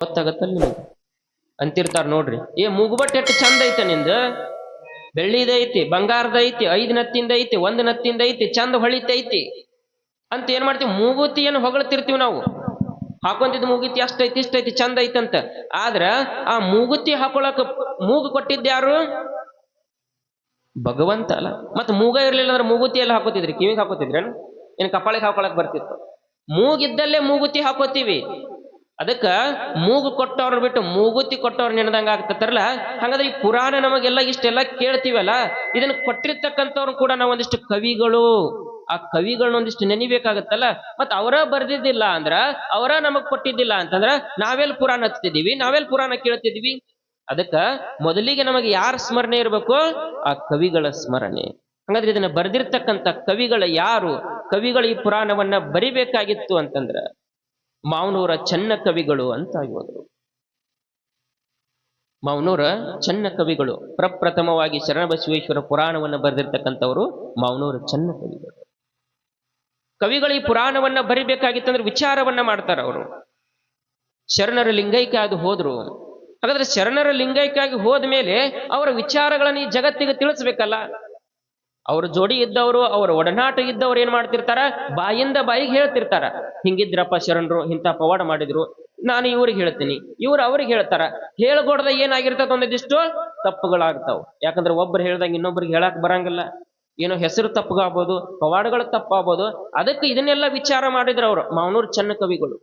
ಗೊತ್ತಾಗತ್ತಲ್ಲ ನಿಮಗೆ ಅಂತಿರ್ತಾರ ನೋಡ್ರಿ. ಮೂಗುಬಟ್ಟೆ ಎಷ್ಟು ಚಂದ ಐತೆ ನಿಂದ, ಬೆಳ್ಳಿದೈತಿ, ಬಂಗಾರದೈತಿ, 5 ನತ್ತಿಂದ ಐತಿ, 1 ನತ್ತಿಂದ ಐತಿ, ಚಂದ ಹೊಳಿತೈತಿ ಅಂತ ಏನ್ ಮಾಡ್ತೀವಿ, ಮೂಗುತಿಯನ್ನು ಹೊಗಳ್ತಿರ್ತೀವಿ ನಾವು. ಹಾಕೊಂತಿದ್ ಮೂಗುತಿ ಅಷ್ಟೈತಿ ಇಷ್ಟೈತಿ ಚಂದ ಐತಂತ. ಆದ್ರ ಆ ಮೂಗುತಿ ಹಾಕೊಳಕ್ ಮೂಗು ಕೊಟ್ಟಿದ್ಯಾರು? ಭಗವಂತ ಅಲ್ಲ. ಮತ್ ಮೂಗ ಇರ್ಲಿಲ್ಲ ಅಂದ್ರೆ ಮೂಗುತಿ ಎಲ್ಲ ಹಾಕೋತಿದ್ರಿ? ಕಿವಿಗೆ ಹಾಕೋತಿದ್ರೇನು? ಏನ್ ಕಪಾಳಿಗೆ ಹಾಕೊಳಕ್ ಬರ್ತಿತ್ತು? ಮೂಗಿದ್ದಲ್ಲೇ ಮೂಗುತಿ ಹಾಕೋತೀವಿ. ಅದಕ್ಕ ಮೂಗು ಕೊಟ್ಟವ್ರ ಬಿಟ್ಟು ಮೂಗುತಿ ಕೊಟ್ಟವ್ರ ನೆನದಂಗ ಆಗ್ತತಾರಲ್ಲ. ಹಾಗಾದ್ರೆ ಈ ಪುರಾಣ ನಮಗೆಲ್ಲ ಇಷ್ಟೆಲ್ಲ ಕೇಳ್ತೀವಲ್ಲ, ಇದನ್ನ ಕೊಟ್ಟಿರ್ತಕ್ಕಂಥವ್ರು ಕೂಡ ನಾವು ಒಂದಿಷ್ಟು ಕವಿಗಳು, ಆ ಕವಿಗಳನ್ನ ಒಂದಿಷ್ಟು ನೆನಿಬೇಕಾಗತ್ತಲ್ಲ. ಮತ್ ಅವರ ಬರ್ದಿದ್ದಿಲ್ಲ ಅಂದ್ರ, ಅವರ ನಮಗ್ ಕೊಟ್ಟಿದ್ದಿಲ್ಲ ಅಂತಂದ್ರ ನಾವೆಲ್ ಪುರಾಣ ಹಚ್ತಿದೀವಿ, ನಾವೆಲ್ ಪುರಾಣ ಕೇಳ್ತಿದೀವಿ? ಅದಕ್ಕ ಮೊದಲಿಗೆ ನಮಗೆ ಯಾರ ಸ್ಮರಣೆ ಇರಬೇಕು? ಆ ಕವಿಗಳ ಸ್ಮರಣೆ. ಹಾಗಾದ್ರೆ ಇದನ್ನ ಬರೆದಿರ್ತಕ್ಕಂಥ ಕವಿಗಳ ಯಾರು? ಕವಿಗಳು ಈ ಪುರಾಣವನ್ನ ಬರಿಬೇಕಾಗಿತ್ತು ಅಂತಂದ್ರ ಮಾವನೂರ ಚನ್ನ ಕವಿಗಳು ಅಂತ ಆಗೋದ್ರು. ಮಾವನೂರ ಚನ್ನ ಕವಿಗಳು ಪ್ರಪ್ರಥಮವಾಗಿ ಶರಣಬಸವೇಶ್ವರ ಪುರಾಣವನ್ನ ಬರೆದಿರ್ತಕ್ಕಂಥವ್ರು ಮಾವನೂರ ಚನ್ನ ಕವಿಗಳು. ಕವಿಗಳು ಈ ಪುರಾಣವನ್ನ ಬರಿಬೇಕಾಗಿತ್ತಂದ್ರೆ ವಿಚಾರವನ್ನ ಮಾಡ್ತಾರ ಅವರು. ಶರಣರ ಲಿಂಗೈಕ್ಯ ಅದು ಹೋದ್ರು. ಹಾಗಾದ್ರೆ ಶರಣರ ಲಿಂಗೈಕ್ಯಾಗಿ ಹೋದ್ಮೇಲೆ ಅವರ ವಿಚಾರಗಳನ್ನ ಈ ಜಗತ್ತಿಗೆ ತಿಳಿಸ್ಬೇಕಲ್ಲ. ಅವ್ರ ಜೋಡಿ ಇದ್ದವರು, ಅವರ ಒಡನಾಟ ಇದ್ದವ್ರು ಏನ್ ಮಾಡ್ತಿರ್ತಾರ, ಬಾಯಿಂದ ಬಾಯಿಗೆ ಹೇಳ್ತಿರ್ತಾರ, ಹಿಂಗಿದ್ರಪ್ಪ ಶರಣರು, ಇಂಥ ಪವಾಡ ಮಾಡಿದ್ರು, ನಾನು ಇವ್ರಿಗೆ ಹೇಳ್ತೀನಿ, ಇವ್ರು ಅವ್ರಿಗೆ ಹೇಳ್ತಾರ. ಹೇಳ್ಕೊಡ್ದ ಏನಾಗಿರ್ತದ, ಒಂದಿಷ್ಟು ತಪ್ಪುಗಳಾಗ್ತಾವ. ಯಾಕಂದ್ರೆ ಒಬ್ರು ಹೇಳ್ದಂಗೆ ಇನ್ನೊಬ್ರಿಗೆ ಹೇಳಕ್ ಬರಂಗಿಲ್ಲ. ಏನೋ ಹೆಸರು ತಪ್ಪುಗಾಗ್ಬೋದು, ಪವಾಡಗಳು ತಪ್ಪಾಗ್ಬೋದು. ಅದಕ್ಕೆ ಇದನ್ನೆಲ್ಲ ವಿಚಾರ ಮಾಡಿದ್ರು ಅವರು ಮಾವನೂರು ಚನ್ನ ಕವಿಗಳು.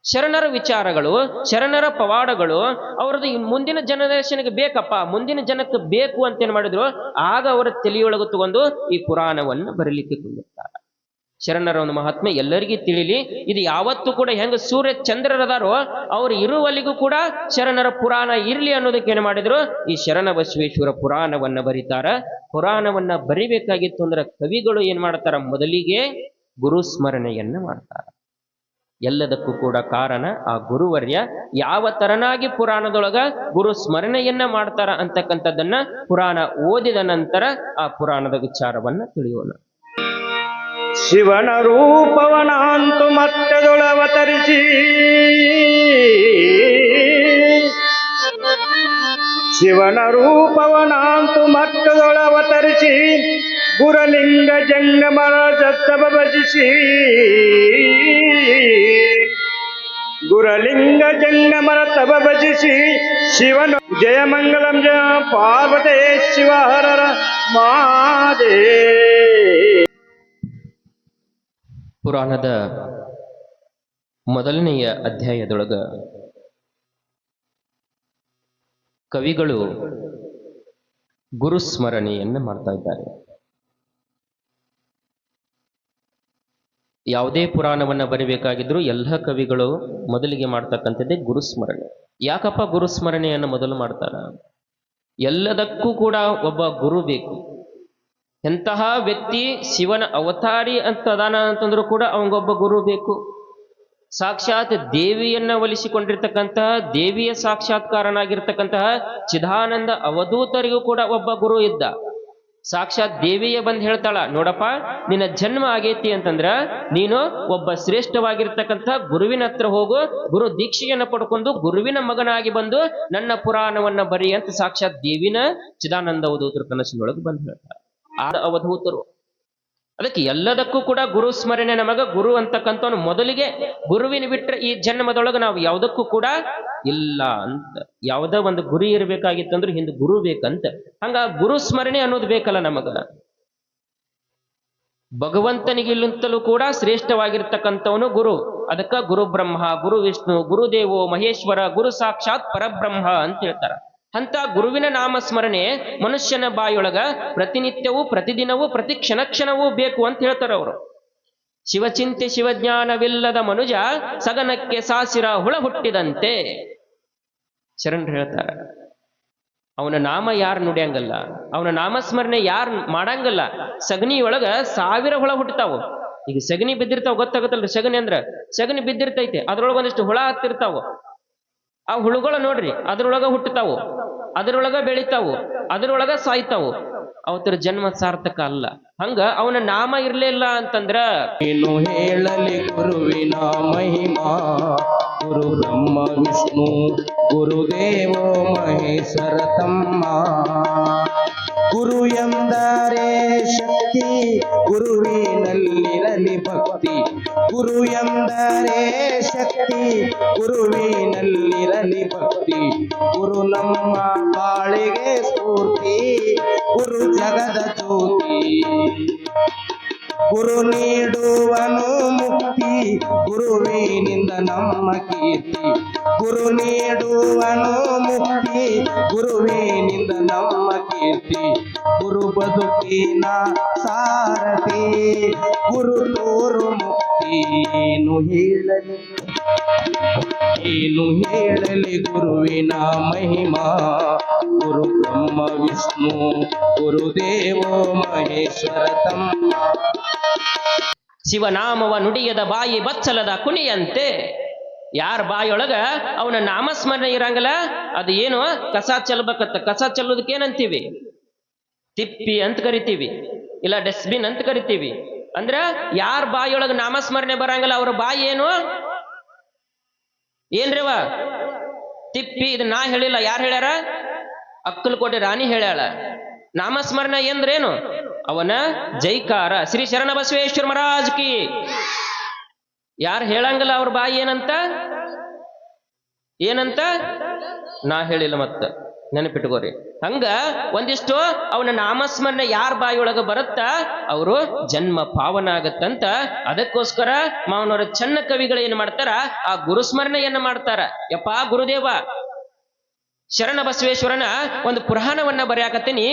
ಶರಣರ ವಿಚಾರಗಳು, ಶರಣರ ಪವಾಡಗಳು ಅವ್ರದ್ದು ಮುಂದಿನ ಜನರೇಷನ್ಗೆ ಬೇಕಪ್ಪ, ಮುಂದಿನ ಜನಕ್ಕೆ ಬೇಕು ಅಂತ ಏನ್ ಮಾಡಿದ್ರು, ಆಗ ಅವರ ತಲೆಯೊಳಗೆ ತಗೊಂಡು ಈ ಪುರಾಣವನ್ನು ಬರಲಿಕ್ಕೆ ಕೊಂಡಿರ್ತಾರೆ. ಶರಣರ ಒಂದು ಮಹಾತ್ಮೆ ಎಲ್ಲರಿಗೂ ತಿಳಿಲಿ. ಇದು ಯಾವತ್ತೂ ಕೂಡ ಹೆಂಗ ಸೂರ್ಯ ಚಂದ್ರರದಾರೋ ಅವ್ರು ಇರುವಲ್ಲಿಗೂ ಕೂಡ ಶರಣರ ಪುರಾಣ ಇರ್ಲಿ ಅನ್ನೋದಕ್ಕೆ ಏನ್ ಮಾಡಿದ್ರು, ಈ ಶರಣ ಬಸವೇಶ್ವರ ಪುರಾಣವನ್ನ ಬರೀತಾರ. ಪುರಾಣವನ್ನ ಬರಿಬೇಕಾಗಿತ್ತು ಅಂದ್ರೆ ಕವಿಗಳು ಏನ್ ಮಾಡ್ತಾರ, ಮೊದಲಿಗೆ ಗುರು ಸ್ಮರಣೆಯನ್ನ ಮಾಡ್ತಾರ. ಎಲ್ಲದಕ್ಕೂ ಕೂಡ ಕಾರಣ ಆ ಗುರುವರ್ಯ ಯಾವ ತರನಾಗಿ ಪುರಾಣದೊಳಗ ಗುರು ಸ್ಮರಣೆಯನ್ನ ಮಾಡ್ತಾರ ಅಂತಕ್ಕಂಥದ್ದನ್ನ ಪುರಾಣ ಓದಿದ ನಂತರ ಆ ಪುರಾಣದ ವಿಚಾರವನ್ನ ತಿಳಿಯೋಣ. ಶಿವನ ರೂಪವನಾಂತು ಮಟ್ಟದೊಳವತರಿಸಿ, ಶಿವನ ರೂಪವನಾಂತು ಮಟ್ಟದೊಳವತರಿಸಿ, ಗುರಲಿಂಗ ಜಂಗಮರ ಜತ್ತವ ಭಜಿಸಿ, ಗುರಲಿಂಗ ಜಂಗಮರ ತವ ಭಜಿಸಿ, ಶಿವನು ಜಯಮಂಗಲಂ ಜಯ ಪಾರ್ವತೇ ಶಿವ ಹರರ ಮಾದೇ. ಪುರಾಣದ ಮೊದಲನೆಯ ಅಧ್ಯಾಯದೊಳಗ ಕವಿಗಳು ಗುರುಸ್ಮರಣೆಯನ್ನು ಮಾಡ್ತಾ ಇದ್ದಾರೆ. ಯಾವುದೇ ಪುರಾಣವನ್ನ ಬರಿಬೇಕಾಗಿದ್ರು ಎಲ್ಲ ಕವಿಗಳು ಮೊದಲಿಗೆ ಮಾಡ್ತಕ್ಕಂಥದ್ದೇ ಗುರುಸ್ಮರಣೆ. ಯಾಕಪ್ಪ ಗುರುಸ್ಮರಣೆಯನ್ನು ಮೊದಲು ಮಾಡ್ತಾರ? ಎಲ್ಲದಕ್ಕೂ ಕೂಡ ಒಬ್ಬ ಗುರು ಬೇಕು. ಎಂತಹ ವ್ಯಕ್ತಿ ಶಿವನ ಅವತಾರಿ ಅಂತ ಅದಾನ ಅಂತಂದ್ರೂ ಕೂಡ ಅವನಿಗೊಬ್ಬ ಗುರು ಬೇಕು. ಸಾಕ್ಷಾತ್ ದೇವಿಯನ್ನ ಒಲಿಸಿಕೊಂಡಿರ್ತಕ್ಕಂತಹ, ದೇವಿಯ ಸಾಕ್ಷಾತ್ಕಾರನಾಗಿರ್ತಕ್ಕಂತಹ ಚಿದಾನಂದ ಅವಧೂತರಿಗೂ ಕೂಡ ಒಬ್ಬ ಗುರು ಇದ್ದ. ಸಾಕ್ಷಾತ್ ದೇವಿಯ ಬಂದು ಹೇಳ್ತಾಳ, ನೋಡಪ್ಪ ನಿನ್ನ ಜನ್ಮ ಆಗೈತಿ ಅಂತಂದ್ರ ನೀನು ಒಬ್ಬ ಶ್ರೇಷ್ಠವಾಗಿರ್ತಕ್ಕಂಥ ಗುರುವಿನ ಹತ್ರ ಹೋಗು, ಗುರು ದೀಕ್ಷೆಯನ್ನು ಪಡ್ಕೊಂಡು ಗುರುವಿನ ಮಗನಾಗಿ ಬಂದು ನನ್ನ ಪುರಾಣವನ್ನ ಬರಿ ಅಂತ ಸಾಕ್ಷಾತ್ ದೇವಿನ ಚಿದಾನಂದ ಅವಧೂತರು ಕನಸಿನೊಳಗೆ ಬಂದು ಹೇಳ್ತಾರ. ಆ ಅವಧೂತರು ಅದಕ್ಕೆ ಎಲ್ಲದಕ್ಕೂ ಕೂಡ ಗುರು ಸ್ಮರಣೆ. ನಮಗ ಗುರು ಅಂತಕ್ಕಂಥವನು ಮೊದಲಿಗೆ, ಗುರುವಿನ ಬಿಟ್ರೆ ಈ ಜನ್ಮದೊಳಗೆ ನಾವು ಯಾವುದಕ್ಕೂ ಕೂಡ ಇಲ್ಲ ಅಂತ. ಯಾವುದೋ ಒಂದು ಗುರಿ ಇರಬೇಕಾಗಿತ್ತಂದ್ರೆ ಹಿಂದೆ ಗುರು ಬೇಕಂತ. ಹಂಗ ಗುರು ಸ್ಮರಣೆ ಅನ್ನೋದು ಬೇಕಲ್ಲ ನಮಗ. ಭಗವಂತನಿಗಿಲ್ಲಂತಲೂ ಕೂಡ ಶ್ರೇಷ್ಠವಾಗಿರ್ತಕ್ಕಂಥವನು ಗುರು. ಅದಕ್ಕ ಗುರು ಬ್ರಹ್ಮ, ಗುರು ವಿಷ್ಣು, ಗುರುದೇವೋ ಮಹೇಶ್ವರ, ಗುರು ಸಾಕ್ಷಾತ್ ಪರಬ್ರಹ್ಮ ಅಂತ ಹೇಳ್ತಾರ. ಅಂತ ಗುರುವಿನ ನಾಮಸ್ಮರಣೆ ಮನುಷ್ಯನ ಬಾಯೊಳಗ ಪ್ರತಿನಿತ್ಯವೂ, ಪ್ರತಿದಿನವೂ, ಪ್ರತಿ ಕ್ಷಣ ಕ್ಷಣವೂ ಬೇಕು ಅಂತ ಹೇಳ್ತಾರ ಅವರು. ಶಿವಚಿಂತೆ ಶಿವಜ್ಞಾನವಿಲ್ಲದ ಮನುಜ ಸಗನಕ್ಕೆ ಸಾಸಿರ ಹುಳ ಹುಟ್ಟಿದಂತೆ ಶರಣರು ಹೇಳ್ತಾರ. ಅವನ ನಾಮ ಯಾರು ನುಡಿಯಂಗಲ್ಲ, ಅವನ ನಾಮಸ್ಮರಣೆ ಯಾರು ಮಾಡಂಗಲ್ಲ, ಸಗಣಿಯೊಳಗ 1000 ಹುಳ ಹುಟ್ಟತಾವು. ಈಗ ಸಗಣಿ ಬಿದ್ದಿರ್ತಾವ, ಗೊತ್ತಾಗತ್ತಲ್ರಿ ಸಗಣಿ ಅಂದ್ರ, ಸಗಣಿ ಬಿದ್ದಿರ್ತೈತೆ, ಅದ್ರೊಳಗ ಒಂದಿಷ್ಟು ಹುಳ ಹತ್ತಿರ್ತಾವ. ಆ ಹುಳುಗಳು ನೋಡ್ರಿ ಅದ್ರೊಳಗ ಹುಟ್ಟತಾವು, ಅದ್ರೊಳಗ ಬೆಳಿತಾವು, ಅದ್ರೊಳಗ ಸಾಯ್ತಾವು. ಅವತರ ಜನ್ಮ ಸಾರ್ಥಕ ಅಲ್ಲ. ಹಂಗ ಅವನ ನಾಮ ಇರ್ಲಿಲ್ಲ ಅಂತಂದ್ರ ಏನು ಹೇಳಲಿ ಗುರುವಿನ ಮಹಿಮಾ, ಗುರು ಬ್ರಹ್ಮ ವಿಷ್ಣು ಗುರುದೇವೋ ಮಹೇಶ್ವರ ತಮ್ಮ. ಗುರು ಎಂದರೆ ಶಕ್ತಿ, ಗುರುವಿನಲ್ಲಿರಲಿ ಭಕ್ತಿ. ಗುರು ಎಂದರೆ ಶಕ್ತಿ, ಗುರುವಿನಲ್ಲಿರಲಿ ಭಕ್ತಿ. ಗುರು ನಮ್ಮ ಬಾಳಿಗೆ ಸ್ಫೂರ್ತಿ, ಗುರು ಜಗದ ಜ್ಯೋತಿ. ಗುರು ನೀಡುವನು ಮುಕ್ತಿ, ಗುರುವಿನಿಂದ ನಮ್ಮ ಕೀರ್ತಿ. ಗುರು ನೀಡುವನು ಮುಕ್ತಿ, ಗುರುವಿನಿಂದ ನಮ್ಮ ಕೀರ್ತಿ. ಗುರು ಬದುಕಿನ ಸಾರಥಿ, ಗುರು ತೋರು ಮುಕ್ತಿ. ಏನು ಹೇಳಲಿ ಏನು ಹೇಳಲಿ ಗುರುವಿನ ಮಹಿಮಾ. ಗುರು ಬ್ರಹ್ಮ ವಿಷ್ಣು ಗುರುದೇವೋ ಮಹೇಶ್ವರ ತಮ್ಮ. ಶಿವನಾಮವ ನುಡಿಯದ ಬಾಯಿ ಬಚ್ಚಲದ ಕುಣಿಯಂತೆ. ಯಾರ ಬಾಯೊಳಗ ಅವನ ನಾಮಸ್ಮರಣೆ ಇರಂಗಲ್ಲ, ಅದು ಏನು ಕಸ ಚೆಲ್ಬೇಕತ್ತ. ಕಸ ಚೆಲ್ಲೋದಕ್ಕೆ ಏನಂತೀವಿ? ತಿಪ್ಪಿ ಅಂತ ಕರಿತೀವಿ, ಇಲ್ಲ ಡಸ್ಟ್ಬಿನ್ ಅಂತ ಕರಿತೀವಿ. ಅಂದ್ರ ಯಾರ ಬಾಯೊಳಗ ನಾಮಸ್ಮರಣೆ ಬರಂಗಲ್ಲ ಅವ್ರ ಬಾಯಿ ಏನು? ಏನ್ರಿವ? ತಿಪ್ಪಿ. ಇದು ನಾ ಹೇಳಿಲ್ಲ, ಯಾರು ಹೇಳ್ಯಾರ? ಅಕ್ಕಲಕೋಟೆ ರಾಣಿ ಹೇಳ್ಯಾಳ. ನಾಮಸ್ಮರಣ ಎಂದ್ರೇನು? ಅವನ ಜೈಕಾರ. ಶ್ರೀ ಶರಣ ಬಸವೇಶ್ವರ ಮಹಾರಾಜ್ ಕಿ. ಯಾರು ಹೇಳಂಗಲ್ಲ ಅವ್ರ ಬಾಯಿ ಏನಂತ? ಏನಂತ ನಾ ಹೇಳಿಲ್ಲ, ಮತ್ತ ನೆನಪಿಟ್ಕೋರಿ. ಹಂಗ ಒಂದಿಷ್ಟು ಅವನ ನಾಮಸ್ಮರಣೆ ಯಾರ ಬಾಯಿಯೊಳಗ ಬರುತ್ತ ಅವರು ಜನ್ಮ ಪಾವನ ಆಗತ್ತಂತ. ಅದಕ್ಕೋಸ್ಕರ ಮಾವನವರ ಚನ್ನ ಕವಿಗಳು ಏನ್ ಮಾಡ್ತಾರ? ಆ ಗುರುಸ್ಮರಣೆಯನ್ನ ಮಾಡ್ತಾರ. ಯಪ್ಪ ಗುರುದೇವ, ಶರಣ ಬಸವೇಶ್ವರನ ಒಂದು ಪುರಾಣವನ್ನ ಬರೆಯಾಕತ್ತೀನಿ.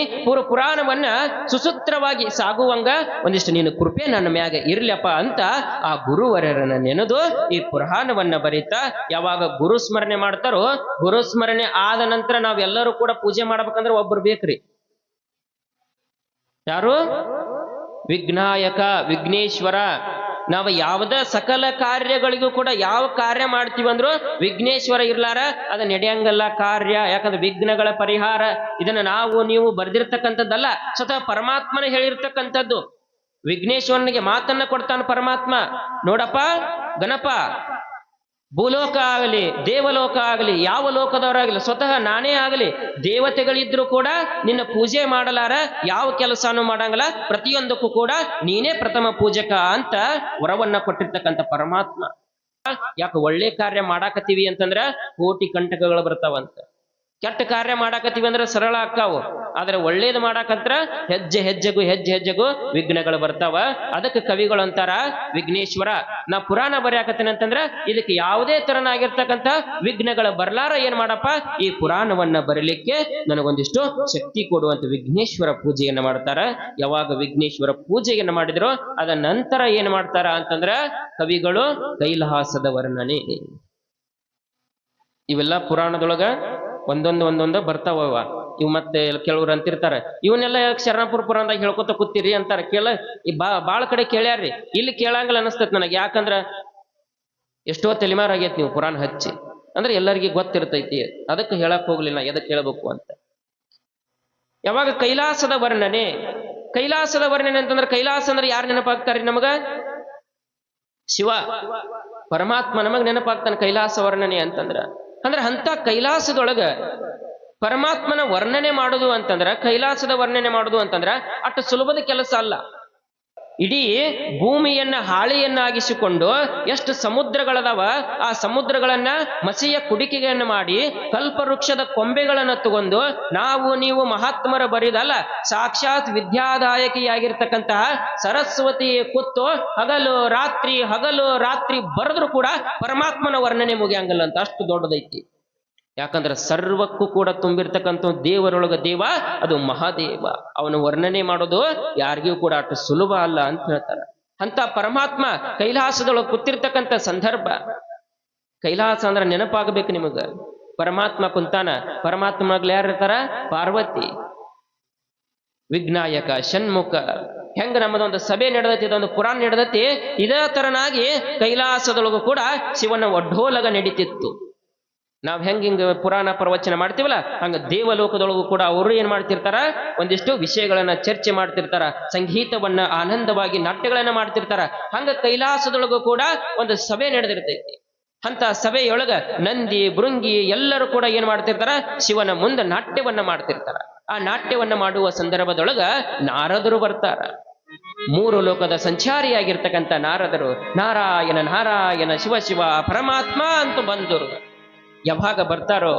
ಪುರಾಣವನ್ನ ಸುಸೂತ್ರವಾಗಿ ಸಾಗುವಂಗ ಒಂದಿಷ್ಟು ನೀನು ಕೃಪೆ ನನ್ನ ಮ್ಯಾಗ ಇರ್ಲಪ್ಪ ಅಂತ ಆ ಗುರುವರರನ್ನ ನೆನೆದು ಈ ಪುರಾಣವನ್ನ ಬರೀತಾ ಯಾವಾಗ ಗುರುಸ್ಮರಣೆ ಮಾಡ್ತಾರೋ, ಗುರುಸ್ಮರಣೆ ಆದ ನಂತರ ನಾವೆಲ್ಲರೂ ಕೂಡ ಪೂಜೆ ಮಾಡ್ಬೇಕಂದ್ರೆ ಒಬ್ಬರು ಬೇಕ್ರಿ. ಯಾರು? ವಿಘ್ನಾಯಕ, ವಿಘ್ನೇಶ್ವರ. ನಾವು ಯಾವುದ ಸಕಲ ಕಾರ್ಯಗಳಿಗೂ ಕೂಡ ಯಾವ ಕಾರ್ಯ ಮಾಡ್ತೀವಂದ್ರು ವಿಘ್ನೇಶ್ವರ ಇರ್ಲಾರ ಅದ ನಡೆಯಂಗಲ್ಲ ಕಾರ್ಯ. ಯಾಕಂದ್ರೆ ವಿಘ್ನಗಳ ಪರಿಹಾರ ಇದನ್ನ ನಾವು ನೀವು ಬರ್ದಿರ್ತಕ್ಕಂಥದ್ದಲ್ಲ, ಸ್ವತಃ ಪರಮಾತ್ಮನ ಹೇಳಿರ್ತಕ್ಕಂಥದ್ದು. ವಿಘ್ನೇಶ್ವರನಿಗೆ ಮಾತನ್ನ ಕೊಡ್ತಾನ ಪರಮಾತ್ಮ. ನೋಡಪ್ಪ ಗಣಪ, ಭೂಲೋಕ ಆಗಲಿ ದೇವಲೋಕ ಆಗಲಿ ಯಾವ ಲೋಕದವರಾಗಲಿ, ಸ್ವತಃ ನಾನೇ ಆಗಲಿ, ದೇವತೆಗಳಿದ್ರು ಕೂಡ ನಿನ್ನ ಪೂಜೆ ಮಾಡಲಾರ, ಯಾವ ಕೆಲಸನೂ ಮಾಡಂಗಲ್ಲ, ಪ್ರತಿಯೊಂದಕ್ಕೂ ಕೂಡ ನೀನೇ ಪ್ರಥಮ ಪೂಜಕ ಅಂತ ವರವನ್ನ ಕೊಟ್ಟಿರ್ತಕ್ಕಂಥ ಪರಮಾತ್ಮ. ಯಾಕೆ ಒಳ್ಳೆ ಕಾರ್ಯ ಮಾಡಾಕತ್ತೀವಿ ಅಂತಂದ್ರ ಕೋಟಿ ಕಂಟಕಗಳು ಬರ್ತಾವಂತ. ಕೆಟ್ಟ ಕಾರ್ಯ ಮಾಡಾಕತ್ತೀವಿ ಅಂದ್ರೆ ಸರಳ ಆಕ್ಕಾವು, ಆದ್ರೆ ಒಳ್ಳೇದು ಮಾಡಾಕಂತ್ರ ಹೆಜ್ಜೆ ಹೆಜ್ಜೆಗೂ ವಿಘ್ನಗಳು ಬರ್ತಾವ. ಅದಕ್ಕೆ ಕವಿಗಳು ಅಂತಾರ ವಿಘ್ನೇಶ್ವರ. ನಾ ಪುರಾಣ ಬರೆಯಾಕತ್ತೀನಿ ಅಂತಂದ್ರ ಇದಕ್ಕೆ ಯಾವುದೇ ತರನಾಗಿರ್ತಕ್ಕಂಥ ವಿಘ್ನಗಳು ಬರ್ಲಾರ ಏನ್ ಮಾಡಪ್ಪ, ಈ ಪುರಾಣವನ್ನ ಬರೀಲಿಕ್ಕೆ ನನಗೊಂದಿಷ್ಟು ಶಕ್ತಿ ಕೊಡುವಂತ ವಿಘ್ನೇಶ್ವರ ಪೂಜೆಯನ್ನ ಮಾಡ್ತಾರ. ಯಾವಾಗ ವಿಘ್ನೇಶ್ವರ ಪೂಜೆಯನ್ನ ಮಾಡಿದ್ರು ಅದ ನಂತರ ಏನ್ ಮಾಡ್ತಾರ ಅಂತಂದ್ರ ಕವಿಗಳು ಕೈಲಾಸದ ವರ್ಣನೆ. ಇವೆಲ್ಲ ಪುರಾಣದೊಳಗ ಒಂದೊಂದು ಬರ್ತಾವ. ಇವ್ ಮತ್ತೆ ಕೆಲವ್ರು ಅಂತಿರ್ತಾರ ಇವನ್ನೆಲ್ಲ ಶರಣಪುರ ಪುರಾಣದಾಗ ಹೇಳ್ಕೊತ ಕೂತಿರಿ ಅಂತಾರ. ಬಾಳ ಕಡೆ ಕೇಳ್ಯಾರ್ರಿ, ಇಲ್ಲಿ ಕೇಳಂಗಿಲ್ಲ ಅನಸ್ತೈತಿ ನನಗೆ. ಯಾಕಂದ್ರ ಎಷ್ಟೋ ತಲೆಮಾರ್ ಆಗೈತಿ ನೀವು ಪುರಾಣ ಹಚ್ಚಿ ಅಂದ್ರೆ ಎಲ್ಲರಿಗೂ ಗೊತ್ತಿರ್ತೈತಿ. ಅದಕ್ಕೆ ಹೇಳಕ್ ಹೋಗ್ಲಿಲ್ಲ, ಎದಕ್ಕೆ ಹೇಳಬೇಕು ಅಂತ. ಯಾವಾಗ ಕೈಲಾಸದ ವರ್ಣನೆ, ಕೈಲಾಸದ ವರ್ಣನೆ ಅಂತಂದ್ರೆ ಕೈಲಾಸ ಅಂದ್ರೆ ಯಾರು ನೆನಪಾಗ್ತಾರ್ರಿ ನಮಗ? ಶಿವ ಪರಮಾತ್ಮ ನಮಗ್ ನೆನಪಾಗ್ತಾನೆ ಕೈಲಾಸ ವರ್ಣನೆ ಅಂತಂದ್ರ. ಅಂದ್ರೆ ಅಂತ ಕೈಲಾಸದೊಳಗ ಪರಮಾತ್ಮನ ವರ್ಣನೆ ಮಾಡುದು ಅಂತಂದ್ರ, ಕೈಲಾಸದ ವರ್ಣನೆ ಮಾಡುದು ಅಂತಂದ್ರ ಅಷ್ಟು ಸುಲಭದ ಕೆಲಸ ಅಲ್ಲ. ಇಡೀ ಭೂಮಿಯನ್ನ ಹಾಳೆಯನ್ನಾಗಿಸಿಕೊಂಡು ಎಷ್ಟು ಸಮುದ್ರಗಳದಾವ, ಆ ಸಮುದ್ರಗಳನ್ನ ಮಸಿಯ ಕುಡಿಕೆಯನ್ನು ಮಾಡಿ ಕಲ್ಪವೃಕ್ಷದ ಕೊಂಬೆಗಳನ್ನ ತಗೊಂಡು ನಾವು ನೀವು ಮಹಾತ್ಮರ ಬರಿದಲ್ಲ, ಸಾಕ್ಷಾತ್ ವಿದ್ಯಾದಾಯಕಿಯಾಗಿರ್ತಕ್ಕಂತಹ ಸರಸ್ವತಿ ಕೂತು ಹಗಲು ರಾತ್ರಿ ಬರೆದ್ರು ಕೂಡ ಪರಮಾತ್ಮನ ವರ್ಣನೆ ಮುಗಿಯಂಗಲ್ಲ ಅಂತ, ಅಷ್ಟು ದೊಡ್ಡದೈತಿ. ಯಾಕಂದ್ರೆ ಸರ್ವಕ್ಕೂ ಕೂಡ ತುಂಬಿರ್ತಕ್ಕಂಥ ದೇವರೊಳಗ ದೇವ ಅದು ಮಹಾದೇವ. ಅವನ ವರ್ಣನೆ ಮಾಡೋದು ಯಾರಿಗೂ ಕೂಡ ಅಷ್ಟು ಸುಲಭ ಅಲ್ಲ ಅಂತ ಹೇಳ್ತಾರ. ಅಂತ ಪರಮಾತ್ಮ ಕೈಲಾಸದೊಳಗೆ ಕೂತಿರ್ತಕ್ಕಂಥ ಸಂದರ್ಭ, ಕೈಲಾಸ ಅಂದ್ರೆ ನೆನಪಾಗಬೇಕು ನಿಮಗ. ಪರಮಾತ್ಮ ಕುಂತಾನ, ಪರಮಾತ್ಮಗ್ಲ ಯಾರಿರ್ತಾರ? ಪಾರ್ವತಿ, ವಿಘ್ನಾಯಕ, ಷಣ್ಮುಖ. ಹೆಂಗ ನಮ್ಮದೊಂದು ಸಭೆ ನಡೆದತಿ, ಇದೊಂದು ಪುರಾಣ ನಡೆದತಿ, ಇದೇ ತರನಾಗಿ ಕೈಲಾಸದೊಳಗೂ ಕೂಡ ಶಿವನ ಒಡ್ಡೋಲಗ ನಡೀತಿತ್ತು. ನಾವ್ ಹಿಂಗ ಪುರಾಣ ಪ್ರವಚನ ಮಾಡ್ತೀವಲ್ಲ, ಹಂಗ ದೇವಲೋಕದೊಳಗೂ ಕೂಡ ಅವರು ಏನ್ ಮಾಡ್ತಿರ್ತಾರ, ಒಂದಿಷ್ಟು ವಿಷಯಗಳನ್ನ ಚರ್ಚೆ ಮಾಡ್ತಿರ್ತಾರ, ಸಂಗೀತವನ್ನ ಆನಂದವಾಗಿ ನಾಟ್ಯಗಳನ್ನ ಮಾಡ್ತಿರ್ತಾರ. ಹಂಗ ಕೈಲಾಸದೊಳಗೂ ಕೂಡ ಒಂದು ಸಭೆ ನಡೆದಿರ್ತೈತಿ. ಅಂತ ಸಭೆಯೊಳಗ ನಂದಿ ಭೃಂಗಿ ಎಲ್ಲರೂ ಕೂಡ ಏನ್ ಮಾಡ್ತಿರ್ತಾರ, ಶಿವನ ಮುಂದೆ ನಾಟ್ಯವನ್ನ ಮಾಡ್ತಿರ್ತಾರ. ಆ ನಾಟ್ಯವನ್ನ ಮಾಡುವ ಸಂದರ್ಭದೊಳಗ ನಾರದರು ಬರ್ತಾರ. 3 ಲೋಕದ ಸಂಚಾರಿಯಾಗಿರ್ತಕ್ಕಂಥ ನಾರದರು ನಾರಾಯಣ ನಾರಾಯಣ ಶಿವ ಶಿವ ಪರಮಾತ್ಮ ಅಂತ ಬಂದರು. ಯಾವಾಗ ಬರ್ತಾರೋ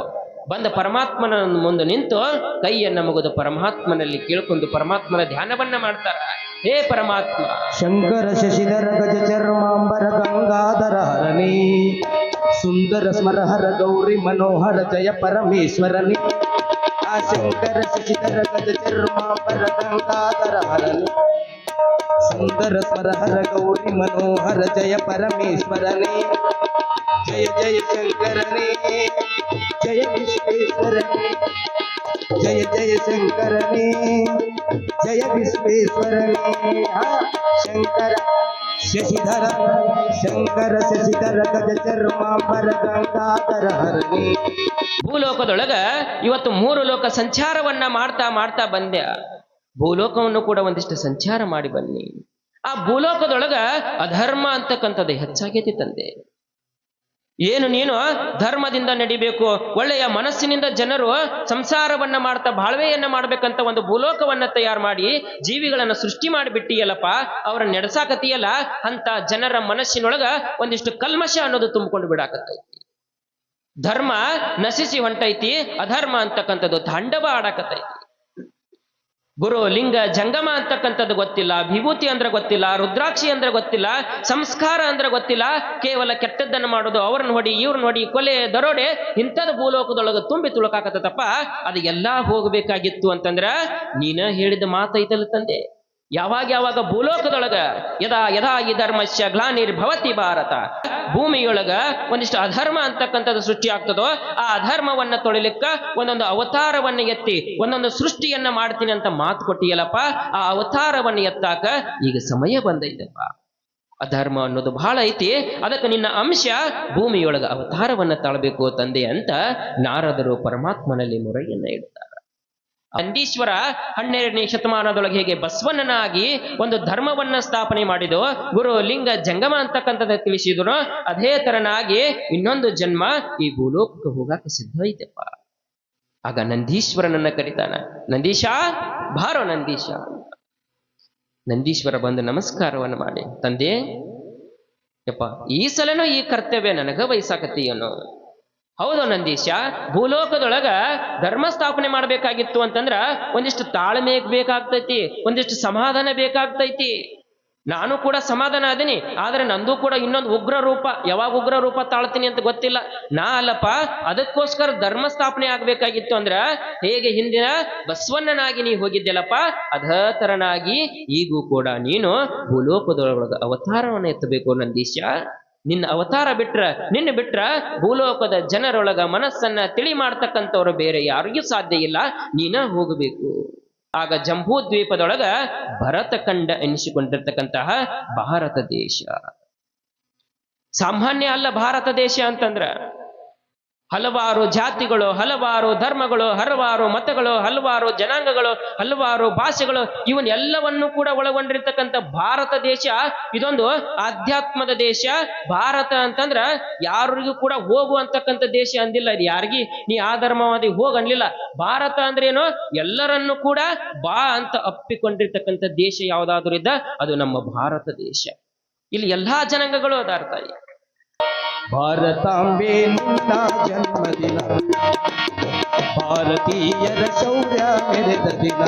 ಬಂದ ಪರಮಾತ್ಮನ ಮುಂದೆ ನಿಂತು ಕೈಯನ್ನ ಮುಗಿದು ಪರಮಾತ್ಮನಲ್ಲಿ ಕೇಳ್ಕೊಂಡು ಪರಮಾತ್ಮನ ಧ್ಯಾನವನ್ನ ಮಾಡ್ತಾರ. ಹೇ ಪರಮಾತ್ಮ, ಶಂಕರ ಶಶಿಧರ ಗಜ ಚರ್ಮಾಂಬರ ಗಂಗಾಧರ ಹರನೇ, ಸುಂದರ ಸ್ಮರಹರ ಗೌರಿ ಮನೋಹರ ಜಯ ಪರಮೇಶ್ವರನೇ. ಆ ಶಂಕರ ಶಶಿಧರ ಗಜ ಚರ್ಮಾಂಬರ ಗಂಗಾಧರ ಹರನೇ, ಸುಂದರ ಸ್ಮರಹರ ಗೌರಿ ಮನೋಹರ ಜಯ ಪರಮೇಶ್ವರನೇ. ಜಯ ಜಯ ಶಂಕರನೇ, ಜಯ ವಿಶ್ವೇಶ್ವರನೇ, ಜಯ ಜಯ ಶಂಕರನೇ, ಜಯ ವಿಶ್ವೇಶ್ವರನೇ. ಶಂಕರ ಶಶಿಧರ, ಶಂಕರ ಶಶಿಧರ ಗಜ ಚರ್ಮಾಂಬರ ಗಂಗಾಧರ ಹರನೇ. ಭೂಲೋಕದೊಳಗ ಇವತ್ತು 3 ಲೋಕ ಸಂಚಾರವನ್ನ ಮಾಡ್ತಾ ಮಾಡ್ತಾ ಬಂದೆ. ಭೂಲೋಕವನ್ನು ಕೂಡ ಒಂದಿಷ್ಟು ಸಂಚಾರ ಮಾಡಿ ಬನ್ನಿ. ಆ ಭೂಲೋಕದೊಳಗ ಅಧರ್ಮ ಅಂತಕ್ಕಂಥದ್ದು ಹೆಚ್ಚಾಗೈತಿ ತಂದೆ. ಏನು ನೀನು ಧರ್ಮದಿಂದ ನಡಿಬೇಕು, ಒಳ್ಳೆಯ ಮನಸ್ಸಿನಿಂದ ಜನರು ಸಂಸಾರವನ್ನ ಮಾಡ್ತಾ ಬಾಳ್ವೆಯನ್ನ ಮಾಡ್ಬೇಕಂತ ಒಂದು ಭೂಲೋಕವನ್ನ ತಯಾರು ಮಾಡಿ ಜೀವಿಗಳನ್ನ ಸೃಷ್ಟಿ ಮಾಡಿಬಿಟ್ಟಿಯಲ್ಲಪ್ಪ, ಅವ್ರ ನಡೆಸಾಕತಿಯಲ್ಲ. ಅಂತ ಜನರ ಮನಸ್ಸಿನೊಳಗ ಒಂದಿಷ್ಟು ಕಲ್ಮಶ ಅನ್ನೋದು ತುಂಬಿಕೊಂಡು ಬಿಡಾಕತ್ತೈತಿ. ಧರ್ಮ ನಶಿಸಿ ಹೊಂಟೈತಿ, ಅಧರ್ಮ ಅಂತಕ್ಕಂಥದ್ದು ತಾಂಡವ ಆಡಾಕತ್ತೈತಿ. ಗುರು ಲಿಂಗ ಜಂಗಮ ಅಂತಕ್ಕಂಥದ್ದು ಗೊತ್ತಿಲ್ಲ, ವಿಭೂತಿ ಅಂದ್ರೆ ಗೊತ್ತಿಲ್ಲ, ರುದ್ರಾಕ್ಷಿ ಅಂದ್ರೆ ಗೊತ್ತಿಲ್ಲ, ಸಂಸ್ಕಾರ ಅಂದ್ರೆ ಗೊತ್ತಿಲ್ಲ. ಕೇವಲ ಕೆಟ್ಟದ್ದನ್ನು ಮಾಡೋದು, ಅವ್ರನ್ನ ಹೊಡಿ ಇವ್ರನ್ನ ಹೊಡಿ, ಕೊಲೆ ದರೋಡೆ ಇಂಥದ್ದು ಭೂಲೋಕದೊಳಗೆ ತುಂಬಿ ತುಳುಕಾಕತ್ತಪ್ಪ. ಅದು ಎಲ್ಲಾ ಹೋಗಬೇಕಾಗಿತ್ತು ಅಂತಂದ್ರ ನೀನ ಹೇಳಿದ ಮಾತೈತಲ್ಲ ತಂದೆ. ಯಾವಾಗ ಭೂಲೋಕದೊಳಗ ಯದಾ ಯದಾ ಈ ಧರ್ಮಸ್ಯ ಗ್ಲಾನಿರ್ಭವತಿ ಭಾರತ, ಭೂಮಿಯೊಳಗ ಒಂದಿಷ್ಟು ಅಧರ್ಮ ಅಂತಕ್ಕಂಥದ್ದು ಸೃಷ್ಟಿ ಆಗ್ತದೋ ಆ ಅಧರ್ಮವನ್ನ ತೊಳಿಲಿಕ್ಕ ಒಂದೊಂದು ಅವತಾರವನ್ನ ಎತ್ತಿ ಒಂದೊಂದು ಸೃಷ್ಟಿಯನ್ನ ಮಾಡ್ತೀನಿ ಅಂತ ಮಾತು ಕೊಟ್ಟಿಯಲ್ಲಪ್ಪ. ಆ ಅವತಾರವನ್ನ ಎತ್ತಾಕ ಈಗ ಸಮಯ ಬಂದೈತಪ್ಪ. ಅಧರ್ಮ ಅನ್ನೋದು ಬಹಳ ಐತಿ, ಅದಕ್ಕೆ ನಿನ್ನ ಅಂಶ ಭೂಮಿಯೊಳಗ ಅವತಾರವನ್ನ ತಾಳಬೇಕು ತಂದೆ ಅಂತ ನಾರದರು ಪರಮಾತ್ಮನಲ್ಲಿ ಮೊರೆಯನ್ನ ಇಡ್ತಾರೆ. ನಂದೀಶ್ವರ 12ನೇ ಶತಮಾನದೊಳಗೆ ಹೇಗೆ ಬಸವಣ್ಣನಾಗಿ ಒಂದು ಧರ್ಮವನ್ನ ಸ್ಥಾಪನೆ ಮಾಡಿದೋ, ಗುರು ಲಿಂಗ ಜಂಗಮ ಅಂತಕ್ಕಂಥದ್ದು ತಿಳಿಸಿದ್ರು, ಅದೇ ತರನಾಗಿ ಇನ್ನೊಂದು ಜನ್ಮ ಈ ಭೂಲೋಕಕ್ಕೆ ಹೋಗಾಕ ಸಿದ್ಧ ಐತೆಪ್ಪ. ಆಗ ನಂದೀಶ್ವರನನ್ನ ಕರೀತಾನ, ನಂದೀಶ ಬಾರೋ ನಂದೀಶ. ನಂದೀಶ್ವರ ಬಂದು ನಮಸ್ಕಾರವನ್ನು ಮಾಡಿ, ತಂದೆ ಯಪ್ಪ ಈ ಸಲನೂ ಈ ಕರ್ತವ್ಯ ನನಗ ವಹಿಸಾಕತ್ತೀಯನು. ಹೌದು ನಂದೀಶ, ಭೂಲೋಕದೊಳಗ ಧರ್ಮ ಸ್ಥಾಪನೆ ಮಾಡ್ಬೇಕಾಗಿತ್ತು ಅಂತಂದ್ರ ಒಂದಿಷ್ಟು ತಾಳ್ಮೆ ಬೇಕಾಗ್ತೈತಿ, ಒಂದಿಷ್ಟು ಸಮಾಧಾನ ಬೇಕಾಗ್ತೈತಿ. ನಾನು ಕೂಡ ಸಮಾಧಾನ ಅದೀನಿ, ಆದ್ರೆ ನಂದು ಕೂಡ ಇನ್ನೊಂದು ಉಗ್ರ ರೂಪ, ಯಾವಾಗ ಉಗ್ರ ರೂಪ ತಾಳ್ತೀನಿ ಅಂತ ಗೊತ್ತಿಲ್ಲ. ನಾ ಅಲ್ಲಪ್ಪ, ಅದಕ್ಕೋಸ್ಕರ ಧರ್ಮ ಸ್ಥಾಪನೆ ಆಗ್ಬೇಕಾಗಿತ್ತು ಅಂದ್ರ ಹೇಗೆ ಹಿಂದಿನ ಬಸವಣ್ಣನಾಗಿ ನೀ ಹೋಗಿದ್ದೆಲ್ಲಪ್ಪ, ಅದೇ ತರನಾಗಿ ಈಗೂ ಕೂಡ ನೀನು ಭೂಲೋಕದೊಳಗ ಅವತಾರವನ್ನು ಎತ್ತಬೇಕು ನಂದೀಶ. ನಿನ್ನ ಅವತಾರ ನಿನ್ನ ಬಿಟ್ರ ಭೂಲೋಕದ ಜನರೊಳಗ ಮನಸ್ಸನ್ನ ತಿಳಿ ಮಾಡ್ತಕ್ಕಂಥವ್ರು ಬೇರೆ ಯಾರಿಗೂ ಸಾಧ್ಯ ಇಲ್ಲ, ನೀನ ಹೋಗಬೇಕು. ಆಗ ಜಂಬೂ ದ್ವೀಪದೊಳಗ ಭರತ ಖಂಡ ಎನಿಸಿಕೊಂಡಿರ್ತಕ್ಕಂತಹ ಭಾರತ ದೇಶ ಸಾಮಾನ್ಯ ಅಲ್ಲ. ಭಾರತ ದೇಶ ಅಂತಂದ್ರ ಹಲವಾರು ಜಾತಿಗಳು, ಹಲವಾರು ಧರ್ಮಗಳು, ಹಲವಾರು ಮತಗಳು, ಹಲವಾರು ಜನಾಂಗಗಳು, ಹಲವಾರು ಭಾಷೆಗಳು, ಇವನ್ ಎಲ್ಲವನ್ನೂ ಕೂಡ ಒಳಗೊಂಡಿರ್ತಕ್ಕಂಥ ಭಾರತ ದೇಶ ಇದೊಂದು ಆಧ್ಯಾತ್ಮದ ದೇಶ. ಭಾರತ ಅಂತಂದ್ರ ಯಾರಿಗೂ ಕೂಡ ಹೋಗು ಅಂತಕ್ಕಂಥ ದೇಶ ಅಂದಿಲ್ಲ. ಇದು ಯಾರಿಗಿ ನೀ ಆ ಧರ್ಮವಾದಿ ಹೋಗ ಅನ್ಲಿಲ್ಲ. ಭಾರತ ಅಂದ್ರೇನು, ಎಲ್ಲರನ್ನೂ ಕೂಡ ಬಾ ಅಂತ ಅಪ್ಪಿಕೊಂಡಿರ್ತಕ್ಕಂಥ ದೇಶ ಯಾವ್ದಾದ್ರು ಇದ್ದ ಅದು ನಮ್ಮ ಭಾರತ ದೇಶ. ಇಲ್ಲಿ ಎಲ್ಲಾ ಜನಾಂಗಗಳು ಅದಾರ್ತಾಯಿ. ಭಾರತಾಂಬೆ ನಿನ್ನ ಜನ್ಮದಿನ, ಭಾರತೀಯರ ಶೌರ್ಯ ಮೆರೆದ ದಿನ.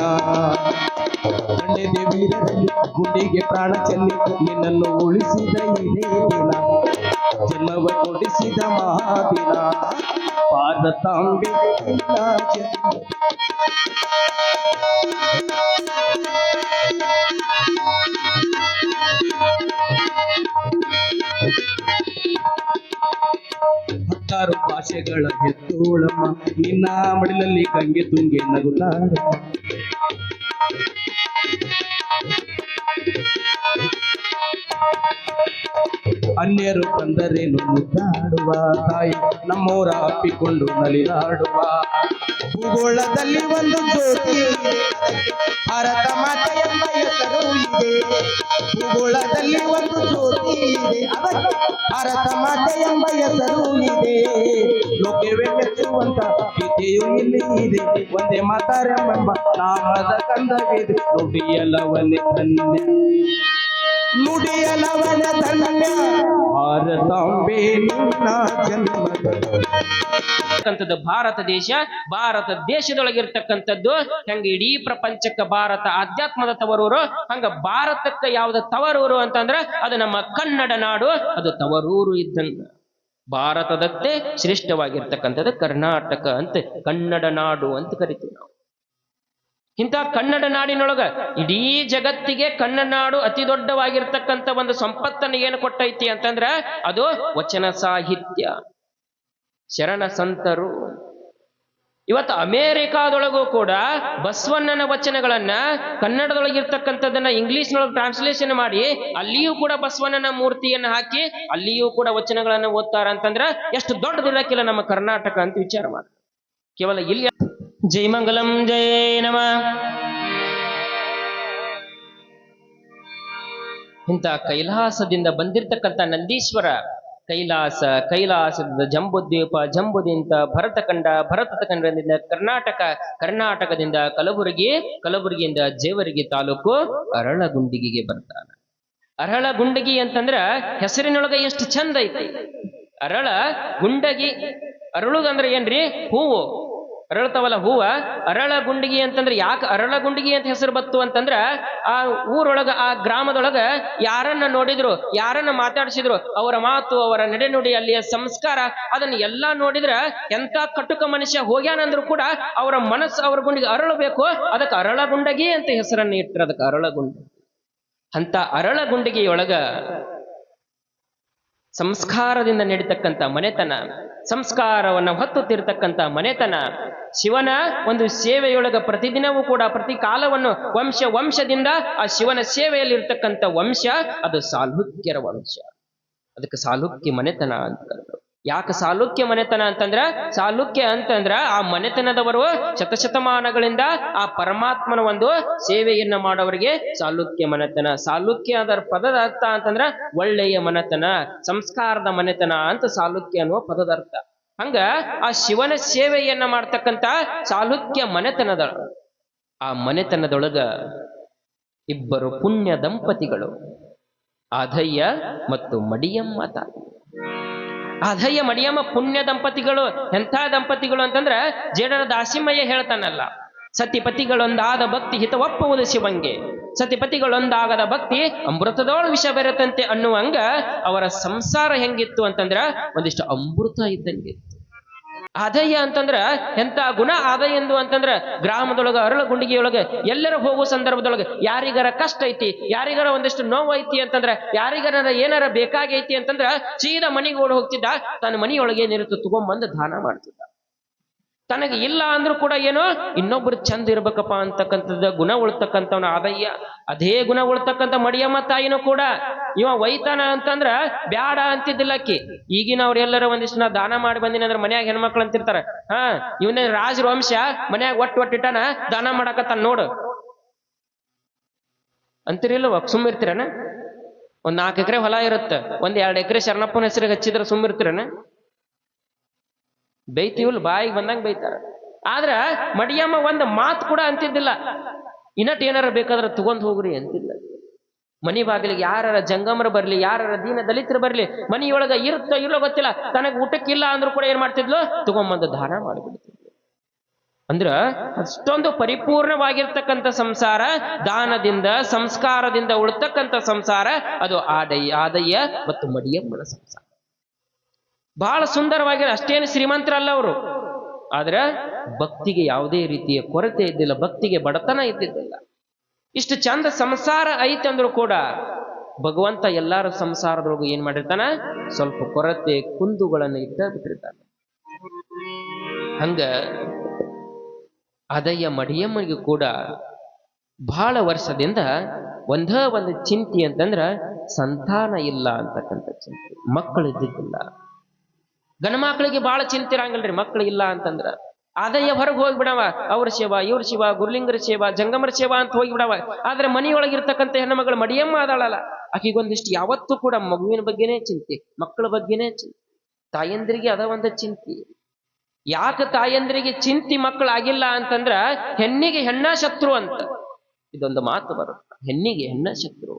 ಕಂಡೆದೆ ವೀರರಲ್ಲಿ ಗುಂಡಿಗೆ ಪ್ರಾಣ ಚೆಲ್ಲಿ ನಿನ್ನನ್ನು ಉಳಿಸಿದ ಇದೇ ದಿನ, ಜನ್ಮವ ಕೊಡಿಸಿದ ಮಹಾದಿನ. ಭಾರತಾಂಬೆ ನಿನ್ನ ಜನ್ಮ ಹತ್ತಾರು ಭಾಷೆಗಳ ಹೆತ್ತೋಳಮ್ಮ, ನಿನ್ನ ಮಡಿಲಲ್ಲಿ ಗಂಗೆ ತುಂಗೆ ನಗುತ್ತಾರಮ್ಮ. ಅನ್ಯರು ಬಂದರೇನು ಮುದ್ದಾಡುವ ತಾಯಿ, ನಮ್ಮೋರ ಅಪ್ಪಿಕೊಂಡು ನಲಿದಾಡುವ. ಭೂಗೋಳದಲ್ಲಿ ಒಂದು ಜ್ಯೋತಿ ಭಾರತ ಮಾತೆ ಎಂಬ ಹೆಸರು ಇದೆ, ಭೂಗೋಳದಲ್ಲಿ ಒಂದು ಜ್ಯೋತಿ ಇದೆ, ಅದಕ್ಕೆ ಭಾರತ ಮಾತೆ ಎಂಬ ಹೆಸರು ಇದೆ. ಲೋಕವೇ ಮೆಚ್ಚುವಂತ ಗೀತೆಯು ಇಲ್ಲಿ ಇದೆ, ಒಂದೇ ಮಾತಾರೆಂಬ ನಾಮದ ಕಂದವಿದೆ. ನುಡಿಯಲವನೆ ಧನ್ಯ, ನುಡಿಯಲವನ ಧನ್ಯ, ಭಾರತಾಂಬೆ ನಿನ್ನ ಜನ್ಮದ. ಭಾರತ ದೇಶ, ಭಾರತ ದೇಶದೊಳಗಿರ್ತಕ್ಕಂಥದ್ದು ಹೆಂಗ ಇಡೀ ಪ್ರಪಂಚಕ್ಕ ಭಾರತ ಆಧ್ಯಾತ್ಮದ ತವರೂರು, ಹಂಗ ಭಾರತಕ್ಕ ಯಾವ್ದ ತವರೂರು ಅಂತಂದ್ರ ಅದು ನಮ್ಮ ಕನ್ನಡ ನಾಡು, ಅದು ತವರೂರು ಇದ್ದಂಗ. ಭಾರತದತ್ತೆ ಶ್ರೇಷ್ಠವಾಗಿರ್ತಕ್ಕಂಥದ್ದು ಕರ್ನಾಟಕ ಅಂತ, ಕನ್ನಡ ನಾಡು ಅಂತ ಕರಿತೀವಿ ನಾವು. ಇಂಥ ಕನ್ನಡ ನಾಡಿನೊಳಗ ಇಡೀ ಜಗತ್ತಿಗೆ ಕನ್ನಡ ನಾಡು ಅತಿ ದೊಡ್ಡವಾಗಿರ್ತಕ್ಕಂಥ ಒಂದು ಸಂಪತ್ತನ್ನು ಏನು ಕೊಟ್ಟೈತಿ ಅಂತಂದ್ರ ಅದು ವಚನ ಸಾಹಿತ್ಯ, ಶರಣ ಸಂತರು. ಇವತ್ತು ಅಮೇರಿಕಾದೊಳಗೂ ಕೂಡ ಬಸವಣ್ಣನ ವಚನಗಳನ್ನ ಕನ್ನಡದೊಳಗಿರ್ತಕ್ಕಂಥದ್ದನ್ನ ಇಂಗ್ಲಿಷ್ನೊಳಗೆ ಟ್ರಾನ್ಸ್ಲೇಷನ್ ಮಾಡಿ ಅಲ್ಲಿಯೂ ಕೂಡ ಬಸವಣ್ಣನ ಮೂರ್ತಿಯನ್ನು ಹಾಕಿ ಅಲ್ಲಿಯೂ ಕೂಡ ವಚನಗಳನ್ನು ಓದ್ತಾರ ಅಂತಂದ್ರ ಎಷ್ಟು ದೊಡ್ಡದಿರಕ್ಕಿಲ್ಲ ನಮ್ಮ ಕರ್ನಾಟಕ ಅಂತ ವಿಚಾರ ಮಾಡಿ. ಕೇವಲ ಇಲ್ಲಿ ಜೈ ಮಂಗಲಂ ಜೈ ನಮ. ಇಂಥ ಕೈಲಾಸದಿಂದ ಬಂದಿರತಕ್ಕಂಥ ನಂದೀಶ್ವರ, ಕೈಲಾಸದಿಂದ ಜಂಬುದ್ವೀಪ, ಜಂಬುದಿಂದ ಭರತಖಂಡ, ಭರತದ ಖಂಡದಿಂದ ಕರ್ನಾಟಕ, ಕರ್ನಾಟಕದಿಂದ ಕಲಬುರಗಿಯಿಂದ ಜೇವರ್ಗಿ ತಾಲೂಕು ಅರಳಗುಂಡಿಗೆಗೆ ಬರ್ತಾನೆ. ಅರಳಗುಂಡಗಿ ಅಂತಂದ್ರ ಹೆಸರಿನೊಳಗ ಎಷ್ಟು ಚಂದ ಐತಿ. ಅರಳ ಗುಂಡಗಿ, ಅರಳುದಂದ್ರೆ ಏನ್ರಿ? ಹೂವು ಅರಳ್ತಾವಲ್ಲ ಹೂವ. ಅರಳಗುಂಡಿಗಿ ಅಂತಂದ್ರೆ ಯಾಕೆ ಅರಳಗುಂಡಿಗಿ ಅಂತ ಹೆಸರು ಬತ್ತು ಅಂತಂದ್ರ ಆ ಊರೊಳಗ, ಆ ಗ್ರಾಮದೊಳಗ ಯಾರನ್ನ ನೋಡಿದ್ರು, ಯಾರನ್ನ ಮಾತಾಡಿಸಿದ್ರು, ಅವರ ಮಾತು, ಅವರ ನಡೆನುಡಿ, ಅಲ್ಲಿಯ ಸಂಸ್ಕಾರ, ಅದನ್ನ ಎಲ್ಲಾ ನೋಡಿದ್ರ ಎಂತ ಕಟುಕ ಮನುಷ್ಯ ಹೋಗ್ಯಾನಂದ್ರು ಕೂಡ ಅವರ ಮನಸ್ಸು ಅವ್ರ ಗುಂಡಿಗೆ ಅರಳಬೇಕು, ಅದಕ್ಕೆ ಅರಳಗುಂಡಗಿ ಅಂತ ಹೆಸರನ್ನ ಇಟ್ಟರು, ಅದಕ್ಕೆ ಅರಳಗುಂಡಿ. ಅಂತ ಅರಳಗುಂಡಿಗೆಯೊಳಗ ಸಂಸ್ಕಾರದಿಂದ ನಡೀತಕ್ಕಂಥ ಮನೆತನ, ಸಂಸ್ಕಾರವನ್ನ ಹೊತ್ತುತ್ತಿರ್ತಕ್ಕಂಥ ಮನೆತನ, ಶಿವನ ಒಂದು ಸೇವೆಯೊಳಗ ಪ್ರತಿದಿನವೂ ಕೂಡ ಪ್ರತಿ ಕಾಲವನ್ನು ವಂಶದಿಂದ ಆ ಶಿವನ ಸೇವೆಯಲ್ಲಿ ಇರ್ತಕ್ಕಂಥ ವಂಶ ಅದು ಸಾಲುಕ್ಯರ ವಂಶ. ಅದಕ್ಕೆ ಸಾಲುಕ್ಯ ಮನೆತನ ಅಂತ ಕರೆದ್ರು. ಯಾಕೆ ಸಾಲುಕ್ಯ ಮನೆತನ ಅಂತಂದ್ರ, ಸಾಲುಕ್ಯ ಅಂತಂದ್ರ ಆ ಮನೆತನದವರು ಶತಶತಮಾನಗಳಿಂದ ಆ ಪರಮಾತ್ಮನ ಒಂದು ಸೇವೆಯನ್ನ ಮಾಡೋವರಿಗೆ ಸಾಲುಕ್ಯ ಮನೆತನ. ಸಾಲುಕ್ಯ ಅದರ ಪದದ ಅರ್ಥ ಅಂತಂದ್ರ ಒಳ್ಳೆಯ ಮನೆತನ, ಸಂಸ್ಕಾರದ ಮನೆತನ ಅಂತ ಸಾಲುಕ್ಯ ಅನ್ನುವ ಪದದ ಅರ್ಥ. ಹಂಗ ಆ ಶಿವನ ಸೇವೆಯನ್ನ ಮಾಡ್ತಕ್ಕಂಥ ಸಾಲುಕ್ಯ ಮನೆತನದ ಆ ಮನೆತನದೊಳಗ ಇಬ್ಬರು ಪುಣ್ಯ ದಂಪತಿಗಳು, ಆಧಯ್ಯ ಮತ್ತು ಮಡಿಯಮ್ಮ ತಾಯಿ. ಆಧಯ್ಯ ಮಡಿಯಮ್ಮ ಪುಣ್ಯ ದಂಪತಿಗಳು. ಎಂಥ ದಂಪತಿಗಳು ಅಂತಂದ್ರ ಜೇಡರ ದಾಸಿಮಯ್ಯ ಹೇಳ್ತಾನಲ್ಲ, ಸತಿಪತಿಗಳೊಂದಾದ ಭಕ್ತಿ ಹಿತ ಒಪ್ಪುವುದು ಶಿವಂಗೆ, ಸತಿಪತಿಗಳೊಂದಾಗದ ಭಕ್ತಿ ಅಮೃತದೋಳು ವಿಷ ಬೆರೆತಂತೆ ಅನ್ನುವಂಗ ಅವರ ಸಂಸಾರ ಹೆಂಗಿತ್ತು ಅಂತಂದ್ರ ಒಂದಿಷ್ಟು ಅಮೃತ ಇದ್ದಂಗಿತ್ತು. ಆದಯ್ಯ ಅಂತಂದ್ರ ಎಂತ ಗುಣ ಆದಯ್ಯ ಎಂದು ಅಂತಂದ್ರ ಗ್ರಾಮದೊಳಗ ಅರಳಗುಂಡಿಗೆಯೊಳಗ ಎಲ್ಲರ ಹೋಗುವ ಸಂದರ್ಭದೊಳಗ ಯಾರಿಗಾರ ಕಷ್ಟ ಐತಿ, ಯಾರಿಗಾರ ಒಂದಿಷ್ಟು ನೋವು ಐತಿ ಅಂತಂದ್ರ, ಯಾರಿಗಾರ ಏನಾರ ಬೇಕಾಗೈತಿ ಅಂತಂದ್ರ ಸೀದಾ ಮನೆಗೆ ಓಡಿ ಹೋಗ್ತಿದ್ದ, ತನ್ನ ಮನೆಯೊಳಗೆ ಏನಿರುತ್ತ ತಗೊಂಡ್ಬಂದು ದಾನ ಮಾಡ್ತಿದ್ದ. ತನಗೆ ಇಲ್ಲ ಅಂದ್ರೂ ಕೂಡ ಏನೋ ಇನ್ನೊಬ್ರು ಚಂದ ಇರ್ಬೇಕಪ್ಪ ಅಂತಕ್ಕಂಥದ್ದು ಗುಣ ಉಳ್ತಕ್ಕಂಥವ್ನ ಆದಯ್ಯ. ಅದೇ ಗುಣ ಉಳ್ತಕ್ಕಂಥ ಮಡಿಯಮ್ಮ ತಾಯಿನೂ ಕೂಡ ಇವ ಒಯ್ತಾನ ಅಂತಂದ್ರ ಬ್ಯಾಡ ಅಂತಿದ್ದಿಲ್ಲಕ್ಕಿ. ಈಗಿನ ಅವ್ರೆಲ್ಲರ ಒಂದಿಷ್ಟು ನಾ ದಾನ ಮಾಡಿ ಬಂದಿನ ಅಂದ್ರೆ ಮನ್ಯಾಗ ಹೆಣ್ಮಕ್ಳು ಅಂತಿರ್ತಾರ, ಇವನೇ ರಾಜರ ವಂಶ ಮನ್ಯಾಗ ಒಟ್ಟಿಟ್ಟಾನ ದಾನ ಮಾಡಾಕತ್ತಾನ ನೋಡು ಅಂತಿರಿಲ್ವ? ಸುಮ್ಮಿರ್ತೀರನ? ಒಂದ್ 4 ಎಕರೆ ಹೊಲ ಇರುತ್ತ, 1-2 ಎಕರೆ ಶರಣಪ್ಪನ ಹೆಸರಿಗೆ ಹಚ್ಚಿದ್ರ ಸುಮ್ಮಿರ್ತೀರನ? ಬೈತೀವಲ್, ಬಾಯಿಗೆ ಬಂದಂಗ ಬೈತಾರ. ಆದ್ರ ಮಡಿಯಮ್ಮ ಒಂದ್ ಮಾತು ಕೂಡ ಅಂತಿದ್ದಿಲ್ಲ, ಇನ್ನಟ್ ಏನಾರ ಬೇಕಾದ್ರೆ ತಗೊಂಡ್ ಹೋಗ್ರಿ ಅಂತಿಲ್ಲ. ಮನಿ ಬಾಗಿಲಿಗೆ ಯಾರ ಜಂಗಮರು ಬರ್ಲಿ, ಯಾರ ದೀನ ದಲಿತರು ಬರ್ಲಿ, ಮನಿಯೊಳಗ ಇಲ್ಲೋ ಗೊತ್ತಿಲ್ಲ, ತನಗೆ ಊಟಕ್ಕಿಲ್ಲ ಅಂದ್ರೂ ಕೂಡ ಏನ್ ಮಾಡ್ತಿದ್ಲು, ತಗೊಂಬಂದು ದಾನ ಮಾಡಿಬಿಡ್ತಿದ್ಲು. ಅಂದ್ರ ಅಷ್ಟೊಂದು ಪರಿಪೂರ್ಣವಾಗಿರ್ತಕ್ಕಂಥ ಸಂಸಾರ, ದಾನದಿಂದ ಸಂಸ್ಕಾರದಿಂದ ಉಳ್ತಕ್ಕಂಥ ಸಂಸಾರ ಅದು ಆದಯ್ಯ ಮತ್ತು ಮಡಿಯಮ್ಮನ ಸಂಸಾರ. ಬಹಳ ಸುಂದರವಾಗಿ, ಅಷ್ಟೇನು ಶ್ರೀಮಂತರಲ್ಲ ಅವರು, ಆದ್ರೆ ಭಕ್ತಿಗೆ ಯಾವುದೇ ರೀತಿಯ ಕೊರತೆ ಇದ್ದಿಲ್ಲ, ಭಕ್ತಿಗೆ ಬಡತನ ಇದ್ದಿದ್ದಿಲ್ಲ. ಇಷ್ಟು ಚಂದ ಸಂಸಾರ ಐತೆ ಅಂದ್ರೂ ಕೂಡ ಭಗವಂತ ಎಲ್ಲಾರ ಸಂಸಾರದೊಳಗೂ ಏನ್ ಮಾಡಿರ್ತಾನ, ಸ್ವಲ್ಪ ಕೊರತೆ ಕುಂದುಗಳನ್ನು ಇಟ್ಟ ಬಿಟ್ಟಿರ್ತಾನೆ. ಹಂಗ ಆದಯ್ಯ ಮಡಿಯಮ್ಮನಿಗೂ ಕೂಡ ಬಹಳ ವರ್ಷದಿಂದ ಒಂದು ಚಿಂತೆ ಅಂತಂದ್ರ ಸಂತಾನ ಇಲ್ಲ ಅಂತಕ್ಕಂಥ ಚಿಂತೆ. ಮಕ್ಕಳು ಇದ್ದಿದ್ದಿಲ್ಲ. ಗಂಡ ಮಕ್ಕಳಿಗೆ ಬಹಳ ಚಿಂತೆ ಇರಂಗಿಲ್ರಿ ಮಕ್ಕಳು ಇಲ್ಲ ಅಂತಂದ್ರ. ಆದಾಯ ಹೊರಗೆ ಹೋಗ್ಬಿಡವ, ಅವ್ರ ಸೇವಾ ಇವ್ರ ಸೇವಾ ಗುರುಲಿಂಗರ ಸೇವಾ ಜಂಗಮರ ಸೇವಾ ಅಂತ ಹೋಗಿಬಿಡವ. ಆದ್ರೆ ಮನೆಯೊಳಗಿರ್ತಕ್ಕಂಥ ಹೆಣ್ಣುಮಗಳು ಮಡಿಯಮ್ಮ ಆದಾಳಲ್ಲ, ಆಕಿಗೊಂದಿಷ್ಟು ಯಾವತ್ತೂ ಕೂಡ ಮಗುವಿನ ಬಗ್ಗೆನೇ ಚಿಂತೆ, ಮಕ್ಕಳ ಬಗ್ಗೆನೇ ಚಿಂತೆ. ತಾಯಂದ್ರಿಗೆ ಅದ ಒಂದು ಚಿಂತೆ. ಯಾಕೆ ತಾಯಂದ್ರಿಗೆ ಚಿಂತಿ ಮಕ್ಕಳಾಗಿಲ್ಲ ಅಂತಂದ್ರ ಹೆಣ್ಣಿಗೆ ಹೆಣ್ಣ ಶತ್ರು ಅಂತ ಇದೊಂದು ಮಾತು ಬರುತ್ತೆ. ಹೆಣ್ಣಿಗೆ ಹೆಣ್ಣ ಶತ್ರು.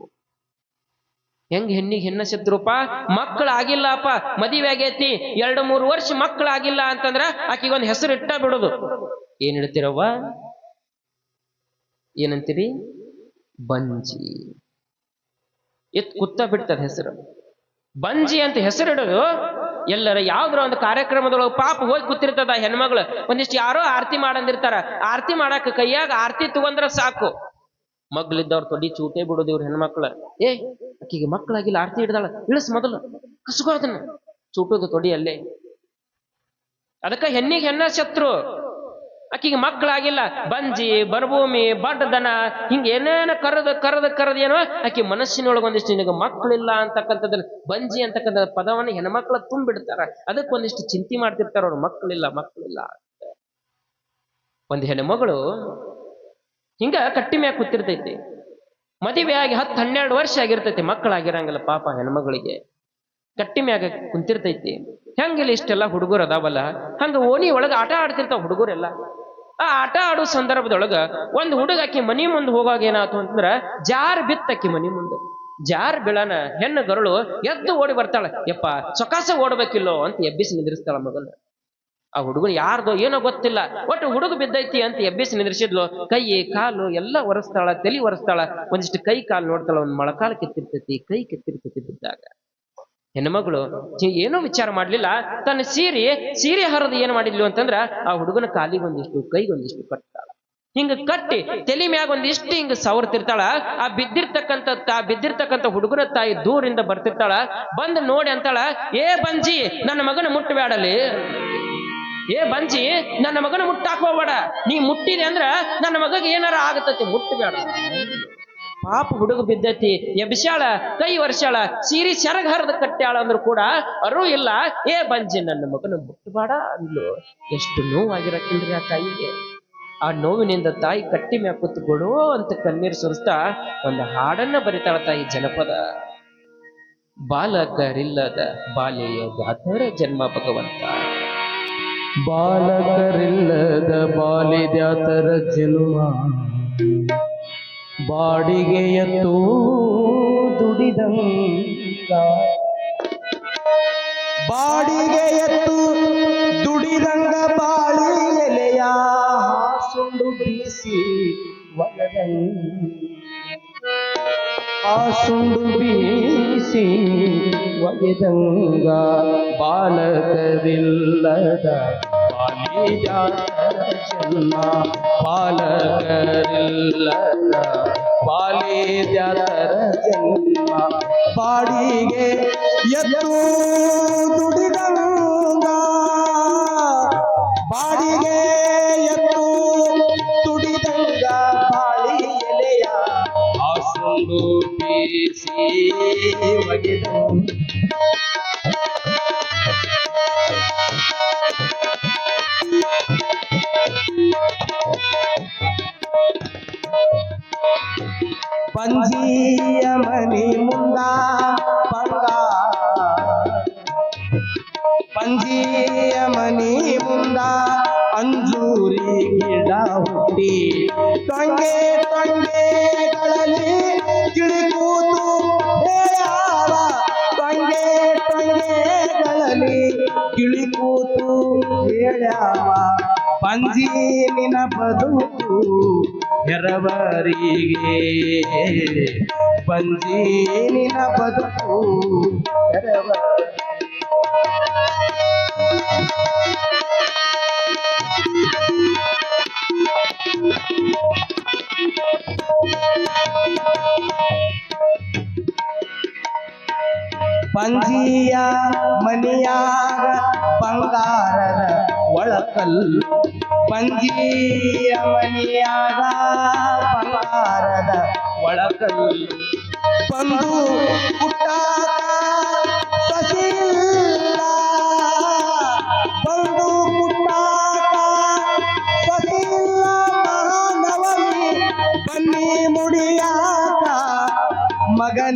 ಹೆಂಗ್ ಹೆಣ್ಣಿಗೆ ಹೆಣ್ಣ ಶತ್ರುಪ್ಪ? ಮಕ್ಕಳಾಗಿಲ್ಲಪ್ಪ, ಮದುವೆ ಆಗೈತಿ 2-3 ವರ್ಷ ಮಕ್ಕಳಾಗಿಲ್ಲ ಅಂತಂದ್ರ ಆಕಿಗೊಂದು ಹೆಸರು ಇಟ್ಟ ಬಿಡುದು. ಏನ್ ಇಡ್ತೀರವ್ವ? ಏನಂತೀರಿ? ಬಂಜಿ. ಕುತ್ತ ಬಿಡ್ತದ ಹೆಸರು. ಬಂಜಿ ಅಂತ ಹೆಸರಿಡೋದು. ಎಲ್ಲರ ಯಾವ್ದ್ರ ಒಂದು ಕಾರ್ಯಕ್ರಮದೊಳಗೆ ಪಾಪ ಹೋಗಿ ಕೂತಿರ್ತದ ಹೆಣ್ಮಗಳು, ಒಂದಿಷ್ಟು ಯಾರೋ ಆರತಿ ಮಾಡಂದಿರ್ತಾರ, ಆರತಿ ಮಾಡಾಕ ಕೈಯಾಗ ಆರತಿ ತಗೊಂಡ್ರ ಸಾಕು, ಮಗ್ಲಿದ್ದವ್ರ ತೊಡಿ ಚೂಟೆ ಬಿಡೋದು ಇವ್ರ ಹೆಣ್ಮಕ್ಳು. ಆಕಿಗೆ ಮಕ್ಕಳಾಗಿಲ್ಲ, ಆರತಿ ಹಿಡ್ದಾಳ, ಇಳಿಸ್ ಮೊದಲು ಕಸ್ಕೋದನ್ನ ಚೂಟೋದು ತೊಡಿ ಅಲ್ಲೇ. ಅದಕ್ಕ ಹೆಣ್ಣಿಗೆ ಹೆಣ್ಣ ಶತ್ರು. ಆಕಿಗೆ ಮಕ್ಕಳಾಗಿಲ್ಲ, ಬಂಜಿ ಬರಭೂಮಿ ಬಡ್ಡದನ ಹಿಂಗ ಏನೇನ ಕರೆದ ಏನೋ ಆಕಿ ಮನಸ್ಸಿನೊಳಗೆ ಒಂದಿಷ್ಟು ನಿನಗೆ ಮಕ್ಕಳಿಲ್ಲ ಅಂತಕ್ಕಂಥದ್ರ ಬಂಜಿ ಅಂತಕ್ಕಂಥ ಪದವನ್ನು ಹೆಣ್ಮಕ್ಳ ತುಂಬಿಡ್ತಾರ. ಅದಕ್ಕೊಂದಿಷ್ಟು ಚಿಂತೆ ಮಾಡ್ತಿರ್ತಾರ ಅವ್ರು, ಮಕ್ಕಳಿಲ್ಲ ಅಂತ. ಒಂದು ಹೆಣ್ಮಗಳು ಹಿಂಗ ಕಟ್ಟಿ ಮ್ಯಾಗ ಕೂತಿರ್ತೈತಿ, ಮದುವೆ ಆಗಿ 10-12 ವರ್ಷ ಆಗಿರ್ತೈತಿ, ಮಕ್ಕಳಾಗಿರಂಗಿಲ್ಲ ಪಾಪ ಹೆಣ್ಮಗಳಿಗೆ. ಕಟ್ಟಿ ಮ್ಯಾಗ ಕುಂತಿರ್ತೈತಿ. ಹೆಂಗಿಲ್ಲ ಇಷ್ಟೆಲ್ಲ ಹುಡುಗರು ಅದಾವಲ್ಲ, ಹಂಗ ಓಣಿ ಒಳಗ ಆಟ ಆಡ್ತಿರ್ತಾವ ಹುಡುಗರೆಲ್ಲ. ಆ ಆಟ ಆಡೋ ಸಂದರ್ಭದೊಳಗ ಒಂದು ಹುಡುಗ ಆಕಿ ಮನಿ ಮುಂದೆ ಹೋಗಾಗ ಏನಾಯ್ತು ಅಂತಂದ್ರ ಜಾರ್ ಬಿತ್ತಕ್ಕಿ ಮನಿ ಮುಂದೆ. ಜಾರ್ ಬೀಳನ ಹೆಣ್ಣು ಗರಳು ಎದ್ದು ಓಡಿ ಬರ್ತಾಳ. ಯಪ್ಪ ಸೊಕಾಸ ಓಡ್ಬೇಕಿಲ್ಲೋ ಅಂತ ಎಬ್ಬಿಸಿ ನಿಂದ್ರಿಸ್ತಾಳ ಮಗನ. ಆ ಹುಡುಗನ ಯಾರ್ದೋ ಏನೋ ಗೊತ್ತಿಲ್ಲ, ಒಟ್ಟು ಹುಡುಗ ಬಿದ್ದೈತಿ ಅಂತ ಎಬ್ಬಿಸಿ ನಿಂದ್ರಿಸಿದ್ಲು. ಕೈ ಕಾಲು ಎಲ್ಲ ಒರೆಸ್ತಾಳ, ತಲೆ ಒರೆಸ್ತಾಳ, ಒಂದಿಷ್ಟು ಕೈ ಕಾಲು ನೋಡ್ತಾಳ, ಒಂದ್ ಮೊಳಕಾಲು ಕಿತ್ತಿರ್ತೈತಿ, ಕೈ ಕಿತ್ತಿರ್ತೈತಿ ಬಿದ್ದಾಗ. ಹೆಣ್ಮಗಳು ಏನೋ ವಿಚಾರ ಮಾಡ್ಲಿಲ್ಲ, ತನ್ನ ಸೀರೆ ಹರಿದು ಏನ್ ಮಾಡಿದ್ಲು ಅಂತಂದ್ರ ಆ ಹುಡುಗನ ಕಾಲಿಗೊಂದಿಷ್ಟು ಕೈಗೊಂದಿಷ್ಟು ಕಟ್ತಾಳ. ಹಿಂಗ ಕಟ್ಟಿ ತಲೆ ಮ್ಯಾಗ ಒಂದಿಷ್ಟು ಹಿಂಗ ಸವರ್ತಿರ್ತಾಳ. ಆ ಬಿದ್ದಿರ್ತಕ್ಕಂಥ ಹುಡುಗನ ತಾಯಿ ದೂರಿಂದ ಬರ್ತಿರ್ತಾಳ. ಬಂದು ನೋಡಿ ಅಂತಾಳ, ಏ ಬಂಜಿ ನನ್ನ ಮಗನ ಮುಟ್ಟಬೇಡಲಿ, ಏ ಬಂಜಿ ನನ್ನ ಮಗನ ಮುಟ್ಟಾಕ ಹೋಗ್ಬೇಡ, ನೀ ಮುಟ್ಟಿದೆ ಅಂದ್ರ ನನ್ನ ಮಗಗೆ ಏನಾರ ಆಗತೈತಿ, ಮುಟ್ಟಬೇಡ. ಪಾಪ ಹುಡುಗ ಬಿದ್ದೈತಿ, ಎಬ್ಸ್ಯಾಳ, ಕೈ ವರ್ಷಾಳ, ಸೀರೆ ಸೆರಗ ಹರಿದ ಕಟ್ಟ್ಯಾಳ ಅಂದ್ರು ಕೂಡ ಅರೂ ಇಲ್ಲ. ಏ ಬಂಜಿ ನನ್ನ ಮಗನ ಮುಟ್ಟಬೇಡ ಅಂದ್ಲು. ಎಷ್ಟು ನೋವಾಗಿರಕ್ಕಿಲ್ರಿ ಆ ತಾಯಿಗೆ. ಆ ನೋವಿನಿಂದ ತಾಯಿ ಕಟ್ಟಿ ಮ್ಯಾಗ ಕೂತ್ಕೊಡು ಅಂತ ಕಣ್ಣೀರು ಸುರಿಸ್ತಾ ಒಂದು ಹಾಡನ್ನ ಬರಿತಾಳ ತಾಯಿ, ಜನಪದ. ಬಾಲಕರಿಲ್ಲದ ಬಾಲೆಯ ಗಾತರ ಜನ್ಮ ಭಗವಂತ, ಬಾಲಕರಿಲ್ಲದ ಬಾಲಿದ್ಯಾತರ ಜನ್ಮ, ಬಾಡಿಗೆಯತ್ತು ದುಡಿದಂಗ, ಬಾಡಿಗೆಯತ್ತು ದುಡಿದಂಗ ಬಾಳಿ ಎಲೆಯ ಹಾಸುಂಡು ಬೀಸಿ ಹಾಸುಂಡು ಬೀಸಿ ಒಗೆದಂಗ, ಬಾಲಕರಿಲ್ಲದ ಬಾಲಿದ್ಯಾತರ ಜನ್ಮ, ಬಾಲಕರಿಲ್ಲದ ಬಾಲಿದ್ಯಾತರ ಜನ್ಮ, ಬಾಡಿಗೆ ಎತ್ತು ದುಡಿದಂಗ, ಬಾಡಿಗೆ ಎತ್ತು ದುಡಿದಂಗ ಬಾಳಿ ಎಲೆಯ ಹಾಸುಂಡು ಬೀಸಿ ಒಗೆದಂಗ. ಪಂಜಿಯ ಮನಿ ಮುಂದ ಬಂಗಾರ, ಪಂಜಿಯ ಮನಿ ಮುಂದ ಅಂಜೂರಿ ಗಿಡ ಹುಟ್ಟಿ, ಟೊಂಗೆ ಟೊಂಗೆಗಳಲ್ಲಿ ಗಿಳಿಕೂತು ಹೇಳ್ಯಾವ, ಟೊಂಗೆ ಟೊಂಗೆಗಳಲ್ಲಿ ಗಿಳಿಕೂತು ಹೇಳ್ಯಾವ, ಪಂಜಿ ನಿನ ಬದುಕು ಎರವರಿಗೆ, ಪಂಜಿ ನಿನ ಬದುಕು ಎರವರಿಗೆ. ಪಂಜಿಯ ಮನಿಯಾಗ ಬಂಗಾರದ ಒಳಕಲ್ಲು, ಪಂಜಿಯ ಮನಿಯಾಗ ಬಂಗಾರದ ಒಳಕಲ್ಲು, ಬಂದು ಪುಟ್ಟಾಕ ಸಸಿಲ್ಲ, ಬಂದು ಪುಟ್ಟಾಕ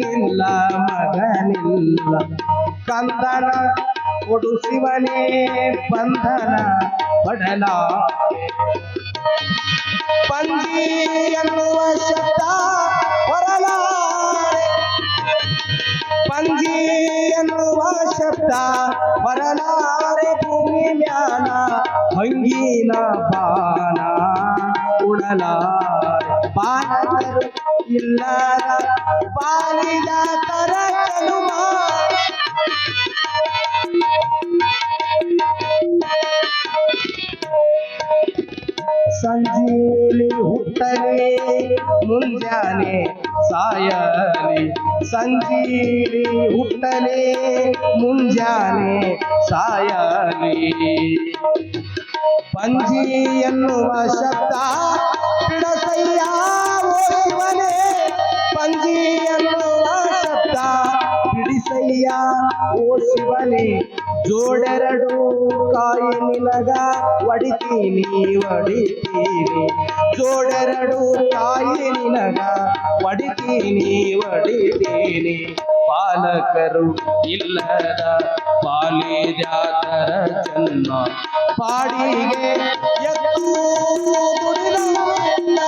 ಮಗನಿಲ್ಲ ಮಗನಿಲ್ಲ ಕಂದನ ಕೊಡು ಶಿವನೇ ಬಂಧನ ಪಡಲ ಪಂಜಿ ಎನ್ನುವ ಶಬ್ದ ಹೊರಲಾರೆ ಪಂಜಿ ಎನ್ನುವ ಶಬ್ದ ಹೊರಲಾರೆ ಭೂಮಿ ಮ್ಯಾಲ ಹಂಗಿನ ಬಾನ ಉಡಲಾರೆ ಬಾಲಕರು ಇಲ್ಲದ ಬಾಲಿದ ತರ ಜನುಮ ಸಂಜೀಲಿ ಹುಟ್ಟಲಿ ಮುಂಜಾನೆ ಸಾಯಲಿ ಸಂಜೀಲಿ ಹುಟ್ಟಲಿ ಮುಂಜಾನೆ ಸಾಯಲಿ ಪಂಜಿ ಎನ್ನುವ ಶಬ್ದ ಬಿಡಸಯ್ಯ ಓ ಶಿವನೇ ಪಂಜಿ ಎನ್ನುವ ಶಬ್ದ ಬಿಡಿಸಯ್ಯ ಓ ಶಿವನೇ ಜೋಡೆರಡು ಕಾಯಿ ನಿನಗ ಒಡಿತೀನಿ ಒಡಿತೀನಿ ಜೋಡೆರಡು ಕಾಯಿ ನಿನಗ ಒಡಿತೀನಿ ಒಡಿತೀನಿ ಪಾಲಕರು ಇಲ್ಲದ ಪಾಲಿದ್ಯಾತರ ಜನ್ಮ ಪಾಡಿಗೆ ಎತ್ತು ದುಡಿದವಲ್ಲ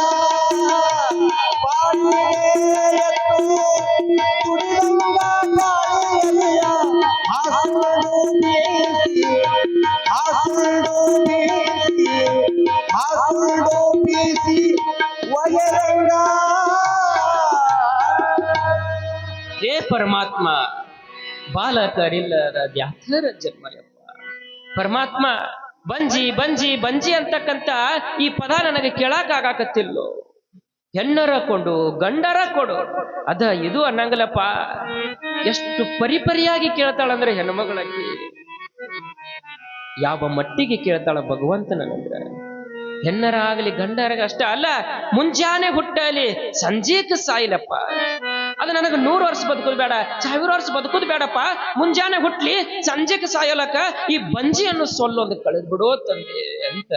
ಪಾಡಿಗೆ ಎತ್ತು ದುಡಿದವ ಗಾಳಿಯಲಿಯ ಹಾಸುಡು ಬೀಸಿ ಹಾಸುಡು ಬೀಸಿ ಹಾಸುಡು ಬೀಸಿ ಒಯರಂಗ ಹೇ ಪರಮಾತ್ಮ ಬಾಲಕರಿಲ್ಲದ ವ್ಯಾಸರ ಜನ್ಮಯಪ್ಪ ಪರಮಾತ್ಮ ಬಂಜಿ ಬಂಜಿ ಬಂಜಿ ಅಂತಕ್ಕಂತ ಈ ಪದ ನನಗೆ ಕೇಳಕ್ಕಾಗತ್ತಿಲ್ಲೋ ಹೆಣ್ಣರ ಕೊಂಡು ಗಂಡರ ಕೊಡು ಅದ ಇದು ಅನ್ನಂಗಲಪ್ಪ ಎಷ್ಟು ಪರಿಪರಿಯಾಗಿ ಕೇಳ್ತಾಳಂದ್ರೆ ಹೆಣ್ಮಗಳಾಗಿ ಯಾವ ಮಟ್ಟಿಗೆ ಕೇಳ್ತಾಳ ಭಗವಂತನಂದ್ರೆ ಹೆಣ್ಣರ ಆಗಲಿ ಗಂಡರಾಗ ಅಷ್ಟ ಅಲ್ಲ ಮುಂಜಾನೆ ಹುಟ್ಟಲಿ ಸಂಜೆಕ್ ಸಾಯಿಲಪ್ಪ ಅದು ನನಗೆ 100 ವರ್ಷ ಬದುಕೋದು ಬೇಡ 1000 ವರ್ಷ ಬದುಕೋದು ಬೇಡಪ್ಪ ಮುಂಜಾನೆ ಹುಟ್ಲಿ ಸಂಜೆಗೆ ಸಾಯಲಕ್ಕ ಈ ಬಂಜಿಯನ್ನು ಸೊಲ್ಲೊಂದು ಕಳೆದ್ ಬಿಡೋ ತಂದೆ ಅಂತ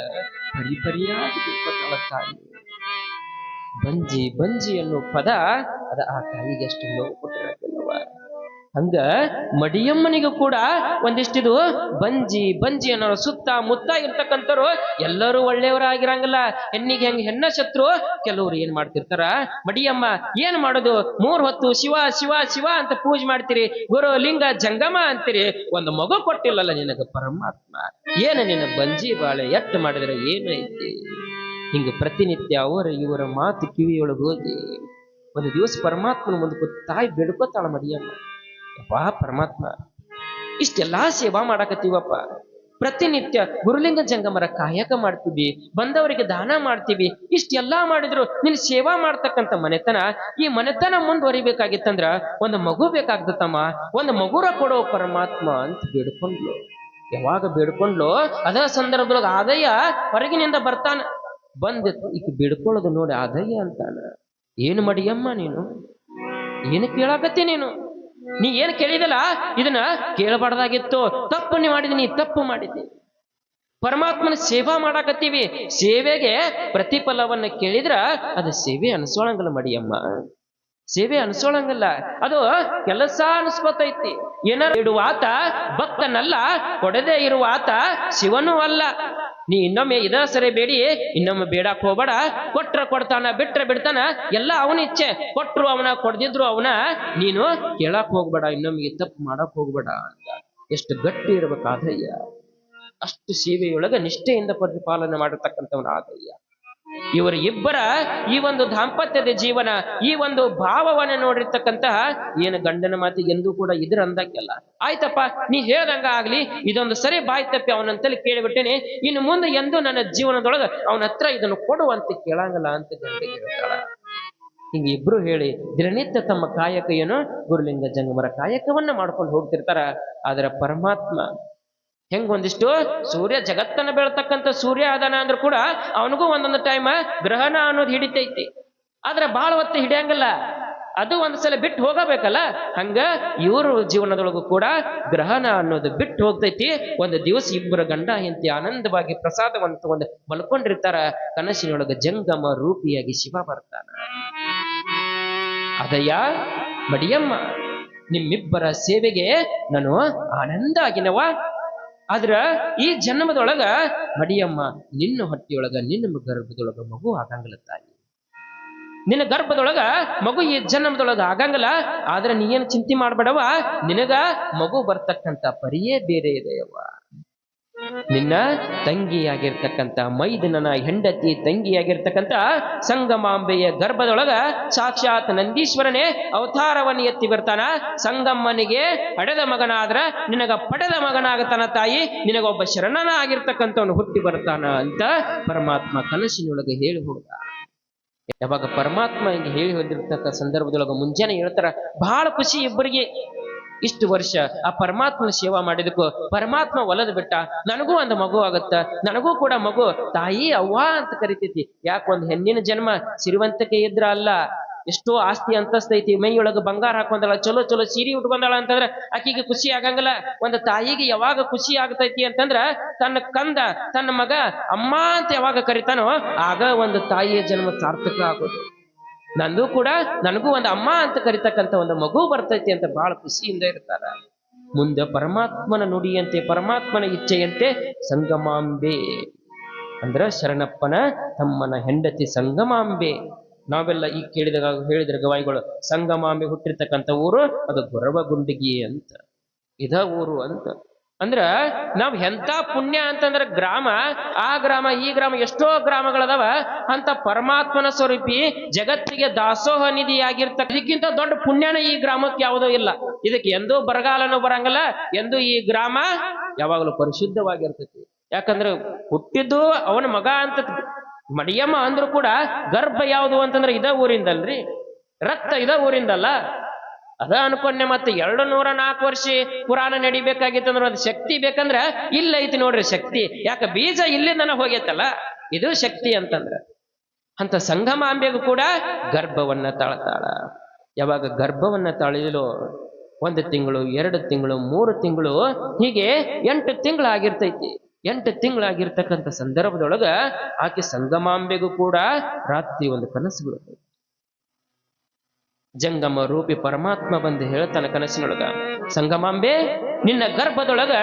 ಪರಿಪರಿಯಾಗಿ ತಿಳ್ಕೊತಾಳ ತಾಯಿ ಬಂಜಿ ಬಂಜಿ ಅನ್ನೋ ಪದ ಅದ ಆ ತಾಯಿಗೆ ಎಷ್ಟು ನೋವು ಕೊಟ್ಟಿರತ್ತಲ್ಲವ ಹಂಗ ಮಡಿಯಮ್ಮನಿಗೂ ಕೂಡ ಒಂದಿಷ್ಟಿದು ಬಂಜಿ ಬಂಜಿ ಅನ್ನೋ ಸುತ್ತ ಮುತ್ತ ಇರ್ತಕ್ಕಂಥವ್ರು ಎಲ್ಲರೂ ಒಳ್ಳೆಯವರಾಗಿರಂಗಿಲ್ಲ ಹೆಣ್ಣಿಗೆ ಹೆಂಗ್ ಹೆಣ್ಣ ಶತ್ರು ಕೆಲವ್ರು ಏನ್ ಮಾಡ್ತಿರ್ತಾರ ಮಡಿಯಮ್ಮ ಏನ್ ಮಾಡೋದು 3 ಹೊತ್ತು ಶಿವ ಶಿವ ಶಿವ ಅಂತ ಪೂಜೆ ಮಾಡ್ತೀರಿ ಗುರು ಲಿಂಗ ಜಂಗಮ ಅಂತೀರಿ ಒಂದು ಮಗು ಕೊಟ್ಟಿಲ್ಲಲ್ಲ ನಿನಗ ಪರಮಾತ್ಮ ಏನು ನಿನ್ನ ಬಂಜಿ ಬಾಳೆ ಎಟ್ಟು ಮಾಡಿದ್ರೆ ಏನು ಐತಿ ಹಿಂಗ ಪ್ರತಿನಿತ್ಯ ಇವರ ಮಾತು ಕಿವಿಯೊಳಗೆ ಹೋಗಿ ಒಂದು ದಿವಸ ಪರಮಾತ್ಮನ ಮುಂದೆ ತಾಯಿ ಬೇಡ್ಕೋತಾಳ ಮಡಿಯಮ್ಮ ಅಪ್ಪ ಪರಮಾತ್ಮ ಇಷ್ಟೆಲ್ಲಾ ಸೇವಾ ಮಾಡಾಕತ್ತೀವಪ್ಪ ಪ್ರತಿನಿತ್ಯ ಗುರುಲಿಂಗ ಜಂಗಮರ ಕಾಯಕ ಮಾಡ್ತೀವಿ ಬಂದವರಿಗೆ ದಾನ ಮಾಡ್ತೀವಿ ಇಷ್ಟೆಲ್ಲಾ ಮಾಡಿದ್ರು ನೀನ್ ಸೇವಾ ಮಾಡ್ತಕ್ಕಂಥ ಮನೆತನ ಈ ಮನೆತನ ಮುಂದುವರಿಬೇಕಾಗಿತ್ತಂದ್ರ ಒಂದು ಮಗು ಬೇಕಾಗ್ತಮ್ಮ ಒಂದು ಮಗುರ ಕೊಡೋ ಪರಮಾತ್ಮ ಅಂತ ಬೇಡ್ಕೊಂಡ್ಲು ಯಾವಾಗ ಬೇಡ್ಕೊಂಡ್ಲು ಅದ ಸಂದರ್ಭದೊಳಗೆ ಆದಯ್ಯ ಹೊರಗಿನಿಂದ ಬರ್ತಾನ ಬಂದ ಈಗ ಬೇಡ್ಕೊಳ್ಳೋದು ನೋಡಿ ಆದಯ್ಯ ಅಂತಾನ ಏನು ಮಡಿಯಮ್ಮ ನೀನು ಏನು ಕೇಳಾಕತ್ತಿ ನೀ ಏನು ಕೇಳಿದಲ್ಲ ಇದನ್ನ ಕೇಳಬಾರ್ದಾಗಿತ್ತು ತಪ್ಪು ನೀ ಮಾಡಿದೀನಿ ತಪ್ಪು ಮಾಡಿದ್ದೆ ಪರಮಾತ್ಮನ ಸೇವಾ ಮಾಡಾಕತ್ತೀವಿ ಸೇವೆಗೆ ಪ್ರತಿಫಲವನ್ನ ಕೇಳಿದ್ರ ಅದು ಸೇವೆ ಅನ್ಸೋಳಂಗಲ್ಲ ಮಡಿಯಮ್ಮ ಸೇವೆ ಅನ್ಸೋಳಂಗಲ್ಲ ಅದು ಕೆಲಸ ಅನ್ಸ್ಕೊತೈತಿ ಏನಾರ ಇಡುವ ಆತ ಭಕ್ತನಲ್ಲ ಕೊಡದೆ ಇರುವ ಆತ ಶಿವನೂ ಅಲ್ಲ ನೀ ಇನ್ನೊಮ್ಮೆ ಇದ ಸರಿ ಬೇಡಿ ಇನ್ನೊಮ್ಮೆ ಬೇಡಕ್ ಹೋಗ್ಬೇಡ ಕೊಟ್ರ ಕೊಡ್ತಾನ ಬಿಟ್ರ ಬಿಡ್ತಾನ ಎಲ್ಲ ಅವನ ಇಚ್ಛೆ ಕೊಟ್ರು ಅವನ ಕೊಡ್ದಿದ್ರು ಅವನ ನೀನು ಕೇಳಕ್ ಹೋಗ್ಬೇಡ ಇನ್ನೊಮ್ಮಿಗೆ ತಪ್ಪು ಮಾಡಕ್ ಹೋಗ್ಬೇಡ ಅಂತ ಎಷ್ಟು ಗಟ್ಟಿ ಇರ್ಬೇಕು ಆದಯ್ಯ ಅಷ್ಟು ಸೇವೆಯೊಳಗ ನಿಷ್ಠೆಯಿಂದ ಪರಿಪಾಲನೆ ಮಾಡತಕ್ಕಂಥವನ ಆದಯ್ಯ ಇವರ ಇಬ್ಬರ ಈ ಒಂದು ದಾಂಪತ್ಯದ ಜೀವನ ಈ ಒಂದು ಭಾವವನ್ನ ನೋಡಿರ್ತಕ್ಕಂತಹ ಏನು ಗಂಡನ ಮಾತಿಗೆ ಎಂದೂ ಕೂಡ ಇದ್ರ ಅಂದಕ್ಕೆಲ್ಲ ಆಯ್ತಪ್ಪ ನೀ ಹೇಳ್ದಂಗ ಆಗ್ಲಿ ಇದೊಂದು ಸರಿ ಬಾಯ್ ತಪ್ಪಿ ಅವನಂತಲ್ಲಿ ಕೇಳಿಬಿಟ್ಟೇನೆ ಇನ್ನು ಮುಂದೆ ಎಂದು ನನ್ನ ಜೀವನದೊಳಗ ಅವನ ಹತ್ರ ಇದನ್ನು ಕೊಡುವಂತ ಕೇಳಂಗಲ್ಲ ಅಂತ ಗಂಟೆಗೆ ಹೇಳ್ತಾಳ ಹಿಂಗ ಇಬ್ರು ಹೇಳಿ ದಿನನಿತ್ಯ ತಮ್ಮ ಕಾಯಕ ಏನು ಗುರುಲಿಂಗ ಜಂಗಮರ ಕಾಯಕವನ್ನ ಮಾಡ್ಕೊಂಡು ಹೋಗ್ತಿರ್ತಾರ ಆದ್ರೆ ಪರಮಾತ್ಮ ಹೆಂಗೊಂದಿಷ್ಟು ಸೂರ್ಯ ಜಗತ್ತನ್ನ ಬೆಳತಕ್ಕಂಥ ಸೂರ್ಯ ಅದಾನ ಅಂದ್ರೂ ಕೂಡ ಅವನಿಗೂ ಒಂದೊಂದು ಟೈಮ್ ಗ್ರಹಣ ಅನ್ನೋದು ಹಿಡಿತೈತಿ ಆದ್ರೆ ಬಹಳ ಹೊತ್ತು ಹಿಡಿಯಂಗಿಲ್ಲ ಅದು ಒಂದ್ಸಲ ಬಿಟ್ಟು ಹೋಗಬೇಕಲ್ಲ ಹಂಗ ಇವರು ಜೀವನದೊಳಗೂ ಕೂಡ ಗ್ರಹಣ ಅನ್ನೋದು ಬಿಟ್ಟು ಹೋಗ್ತೈತಿ ಒಂದು ದಿವಸ ಇಬ್ಬರು ಗಂಡ ಹೆಂಡತಿ ಆನಂದವಾಗಿ ಪ್ರಸಾದವನ್ನು ತಗೊಂಡು ಮಲ್ಕೊಂಡಿರ್ತಾರ ಕನಸಿನೊಳಗ ಜಂಗಮ ರೂಪಿಯಾಗಿ ಶಿವ ಬರ್ತಾನ ಅದಯ್ಯ ಮಡಿಯಮ್ಮ, ನಿಮ್ಮಿಬ್ಬರ ಸೇವೆಗೆ ನಾನು ಆನಂದ ಆಗಿನವ. ಆದ್ರ ಈ ಜನ್ಮದೊಳಗ ಮಡಿಯಮ್ಮ ನಿನ್ನ ಹೊಟ್ಟೆಯೊಳಗ ನಿನ್ನ ಗರ್ಭದೊಳಗ ಮಗು ಆಗಂಗಿಲ್ಲ ತಾಯಿ. ನಿನ್ನ ಗರ್ಭದೊಳಗ ಮಗು ಈ ಜನ್ಮದೊಳಗ ಆಗಂಗಿಲ್ಲ. ಆದ್ರೆ ನೀ ಏನು ಚಿಂತೆ ಮಾಡ್ಬೇಡವ, ನಿನಗ ಮಗು ಬರ್ತಕ್ಕಂಥ ಪರಿಯೇ ಬೇರೆ ಇದೆಯವ್ವ. ನಿನ್ನ ತಂಗಿಯಾಗಿರ್ತಕ್ಕಂಥ ಮೈದನನ ಹೆಂಡತಿ ತಂಗಿಯಾಗಿರ್ತಕ್ಕಂಥ ಸಂಗಮಾಂಬೆಯ ಗರ್ಭದೊಳಗ ಸಾಕ್ಷಾತ್ ನಂದೀಶ್ವರನೇ ಅವತಾರವನ್ನು ಎತ್ತಿ ಬರ್ತಾನ. ಸಂಗಮ್ಮನಿಗೆ ಪಡೆದ ಮಗನಾದ್ರ ನಿನಗ ಪಡೆದ ಮಗನಾಗತಾನ ತಾಯಿ, ನಿನಗೊಬ್ಬ ಶರಣನ ಆಗಿರ್ತಕ್ಕಂಥವನು ಹುಟ್ಟಿ ಬರ್ತಾನ ಅಂತ ಪರಮಾತ್ಮ ಕನಸಿನೊಳಗೆ ಹೇಳಿ ಹೋದ. ಯಾವಾಗ ಪರಮಾತ್ಮ ಹಿಂಗೆ ಹೇಳಿ ಹೋದಿರ್ತಕ್ಕ ಸಂದರ್ಭದೊಳಗ ಮುಂಜಾನೆ ಹೇಳ್ತಾರ, ಬಹಳ ಖುಷಿ ಇಬ್ಬರಿಗೆ. ಇಷ್ಟು ವರ್ಷ ಆ ಪರಮಾತ್ಮನ ಸೇವಾ ಮಾಡಿದಕ್ಕೂ ಪರಮಾತ್ಮ ಒಲದ್ ಬಿಟ್ಟ, ನನಗೂ ಒಂದು ಮಗು ಆಗತ್ತ, ನನಗೂ ಕೂಡ ಮಗು ತಾಯಿ ಅವ್ವ ಅಂತ ಕರಿತೈತಿ. ಯಾಕೆ ಒಂದು ಹೆಣ್ಣಿನ ಜನ್ಮ ಸಿರಿವಂತಕ್ಕೆ ಇದ್ರ ಅಲ್ಲ, ಎಷ್ಟೋ ಆಸ್ತಿ ಅಂತಸ್ತೈತಿ, ಮೈಯೊಳಗ ಬಂಗಾರ ಹಾಕೊಂಡಾಳ, ಚಲೋ ಚಲೋ ಸೀರೆ ಉಟ್ಕೊಂಡಾಳ ಅಂತಂದ್ರ ಆಕಿಗೆ ಖುಷಿ ಆಗಂಗಿಲ್ಲ. ಒಂದು ತಾಯಿಗೆ ಯಾವಾಗ ಖುಷಿ ಆಗ್ತೈತಿ ಅಂತಂದ್ರ ತನ್ನ ಕಂದ ತನ್ನ ಮಗ ಅಮ್ಮ ಅಂತ ಯಾವಾಗ ಕರಿತಾನೋ ಆಗ ಒಂದು ತಾಯಿಯ ಜನ್ಮ ಸಾರ್ಥಕ ಆಗೋದು. ನನಗೂ ಒಂದು ಅಮ್ಮ ಅಂತ ಕರಿತಕ್ಕಂಥ ಒಂದು ಮಗು ಬರ್ತೈತಿ ಅಂತ ಬಹಳ ಖುಷಿಯಿಂದ ಇರ್ತಾರ. ಮುಂದೆ ಪರಮಾತ್ಮನ ನುಡಿಯಂತೆ ಪರಮಾತ್ಮನ ಇಚ್ಛೆಯಂತೆ ಸಂಗಮಾಂಬೆ ಅಂದ್ರ ಶರಣಪ್ಪನ ತಮ್ಮನ ಹೆಂಡತಿ ಸಂಗಮಾಂಬೆ. ನಾವೆಲ್ಲ ಈಗ ಹೇಳಿದ್ರ ಗವಾಯಿಗಳು, ಸಂಗಮಾಂಬೆ ಹುಟ್ಟಿರ್ತಕ್ಕಂಥ ಊರು ಅದು ಗೊರವಗುಂಡಿಗಿ ಅಂತ, ಇದ ಊರು ಅಂತ. ಅಂದ್ರ ನಾವ್ ಎಂತ ಪುಣ್ಯ ಅಂತಂದ್ರ ಗ್ರಾಮ, ಆ ಗ್ರಾಮ ಈ ಗ್ರಾಮ ಎಷ್ಟೋ ಗ್ರಾಮಗಳದಾವ. ಅಂತ ಪರಮಾತ್ಮನ ಸ್ವರೂಪಿ ಜಗತ್ತಿಗೆ ದಾಸೋಹ ನಿಧಿ ಆಗಿರ್ತಕ್ಕ ಇದಕ್ಕಿಂತ ದೊಡ್ಡ ಪುಣ್ಯನ ಈ ಗ್ರಾಮಕ್ಕೆ ಯಾವುದೋ ಇಲ್ಲ. ಇದಕ್ಕೆ ಎಂದೂ ಬರಗಾಲನೂ ಬರಂಗಿಲ್ಲ, ಎಂದೂ ಈ ಗ್ರಾಮ ಯಾವಾಗಲೂ ಪರಿಶುದ್ಧವಾಗಿರ್ತೈತಿ. ಯಾಕಂದ್ರೆ ಹುಟ್ಟಿದ್ದು ಅವನ ಮಗ ಅಂತ ಮಡಿಯಮ್ಮ ಅಂದ್ರೂ ಕೂಡ ಗರ್ಭ ಯಾವುದು ಅಂತಂದ್ರೆ ಇದ ಊರಿಂದಲ್ರಿ, ರಕ್ತ ಇದ ಊರಿಂದಲ್ಲ. ಅದ ಅನ್ಕೊಂಡೆ. ಮತ್ತೆ 204 ವರ್ಷ ಪುರಾಣ ನಡಿಬೇಕಾಗಿತ್ತಂದ್ರೆ ಅದು ಶಕ್ತಿ ಬೇಕಂದ್ರ ಇಲ್ಲ ಐತಿ ನೋಡ್ರಿ ಶಕ್ತಿ. ಯಾಕ ಬೀಜ ಇಲ್ಲಿಂದನ ಹೋಗೈತಲ್ಲ, ಇದು ಶಕ್ತಿ ಅಂತಂದ್ರ. ಅಂತ ಸಂಗಮಾಂಬೆಗೂ ಕೂಡ ಗರ್ಭವನ್ನ ತಾಳ್ತಾಳ. ಯಾವಾಗ ಗರ್ಭವನ್ನ ತಾಳಿದಳು 1 ತಿಂಗಳು 2 ತಿಂಗಳು 3 ತಿಂಗಳು ಹೀಗೆ 8 ತಿಂಗಳಾಗಿರ್ತೈತಿ. 8 ತಿಂಗಳಾಗಿರ್ತಕ್ಕಂಥ ಸಂದರ್ಭದೊಳಗ ಆಕೆ ಸಂಗಮಾಂಬೆಗೂ ಕೂಡ ರಾತ್ರಿ ಒಂದು ಕನಸು ಬೀಳುತ್ತೆ. ಜಂಗಮ ರೂಪಿ ಪರಮಾತ್ಮ ಬಂದು ಹೇಳ್ತಾನೆ ಕನಸಿನೊಳಗ, ಸಂಗಮಾಂಬೆ ನಿನ್ನ ಗರ್ಭದೊಳಗ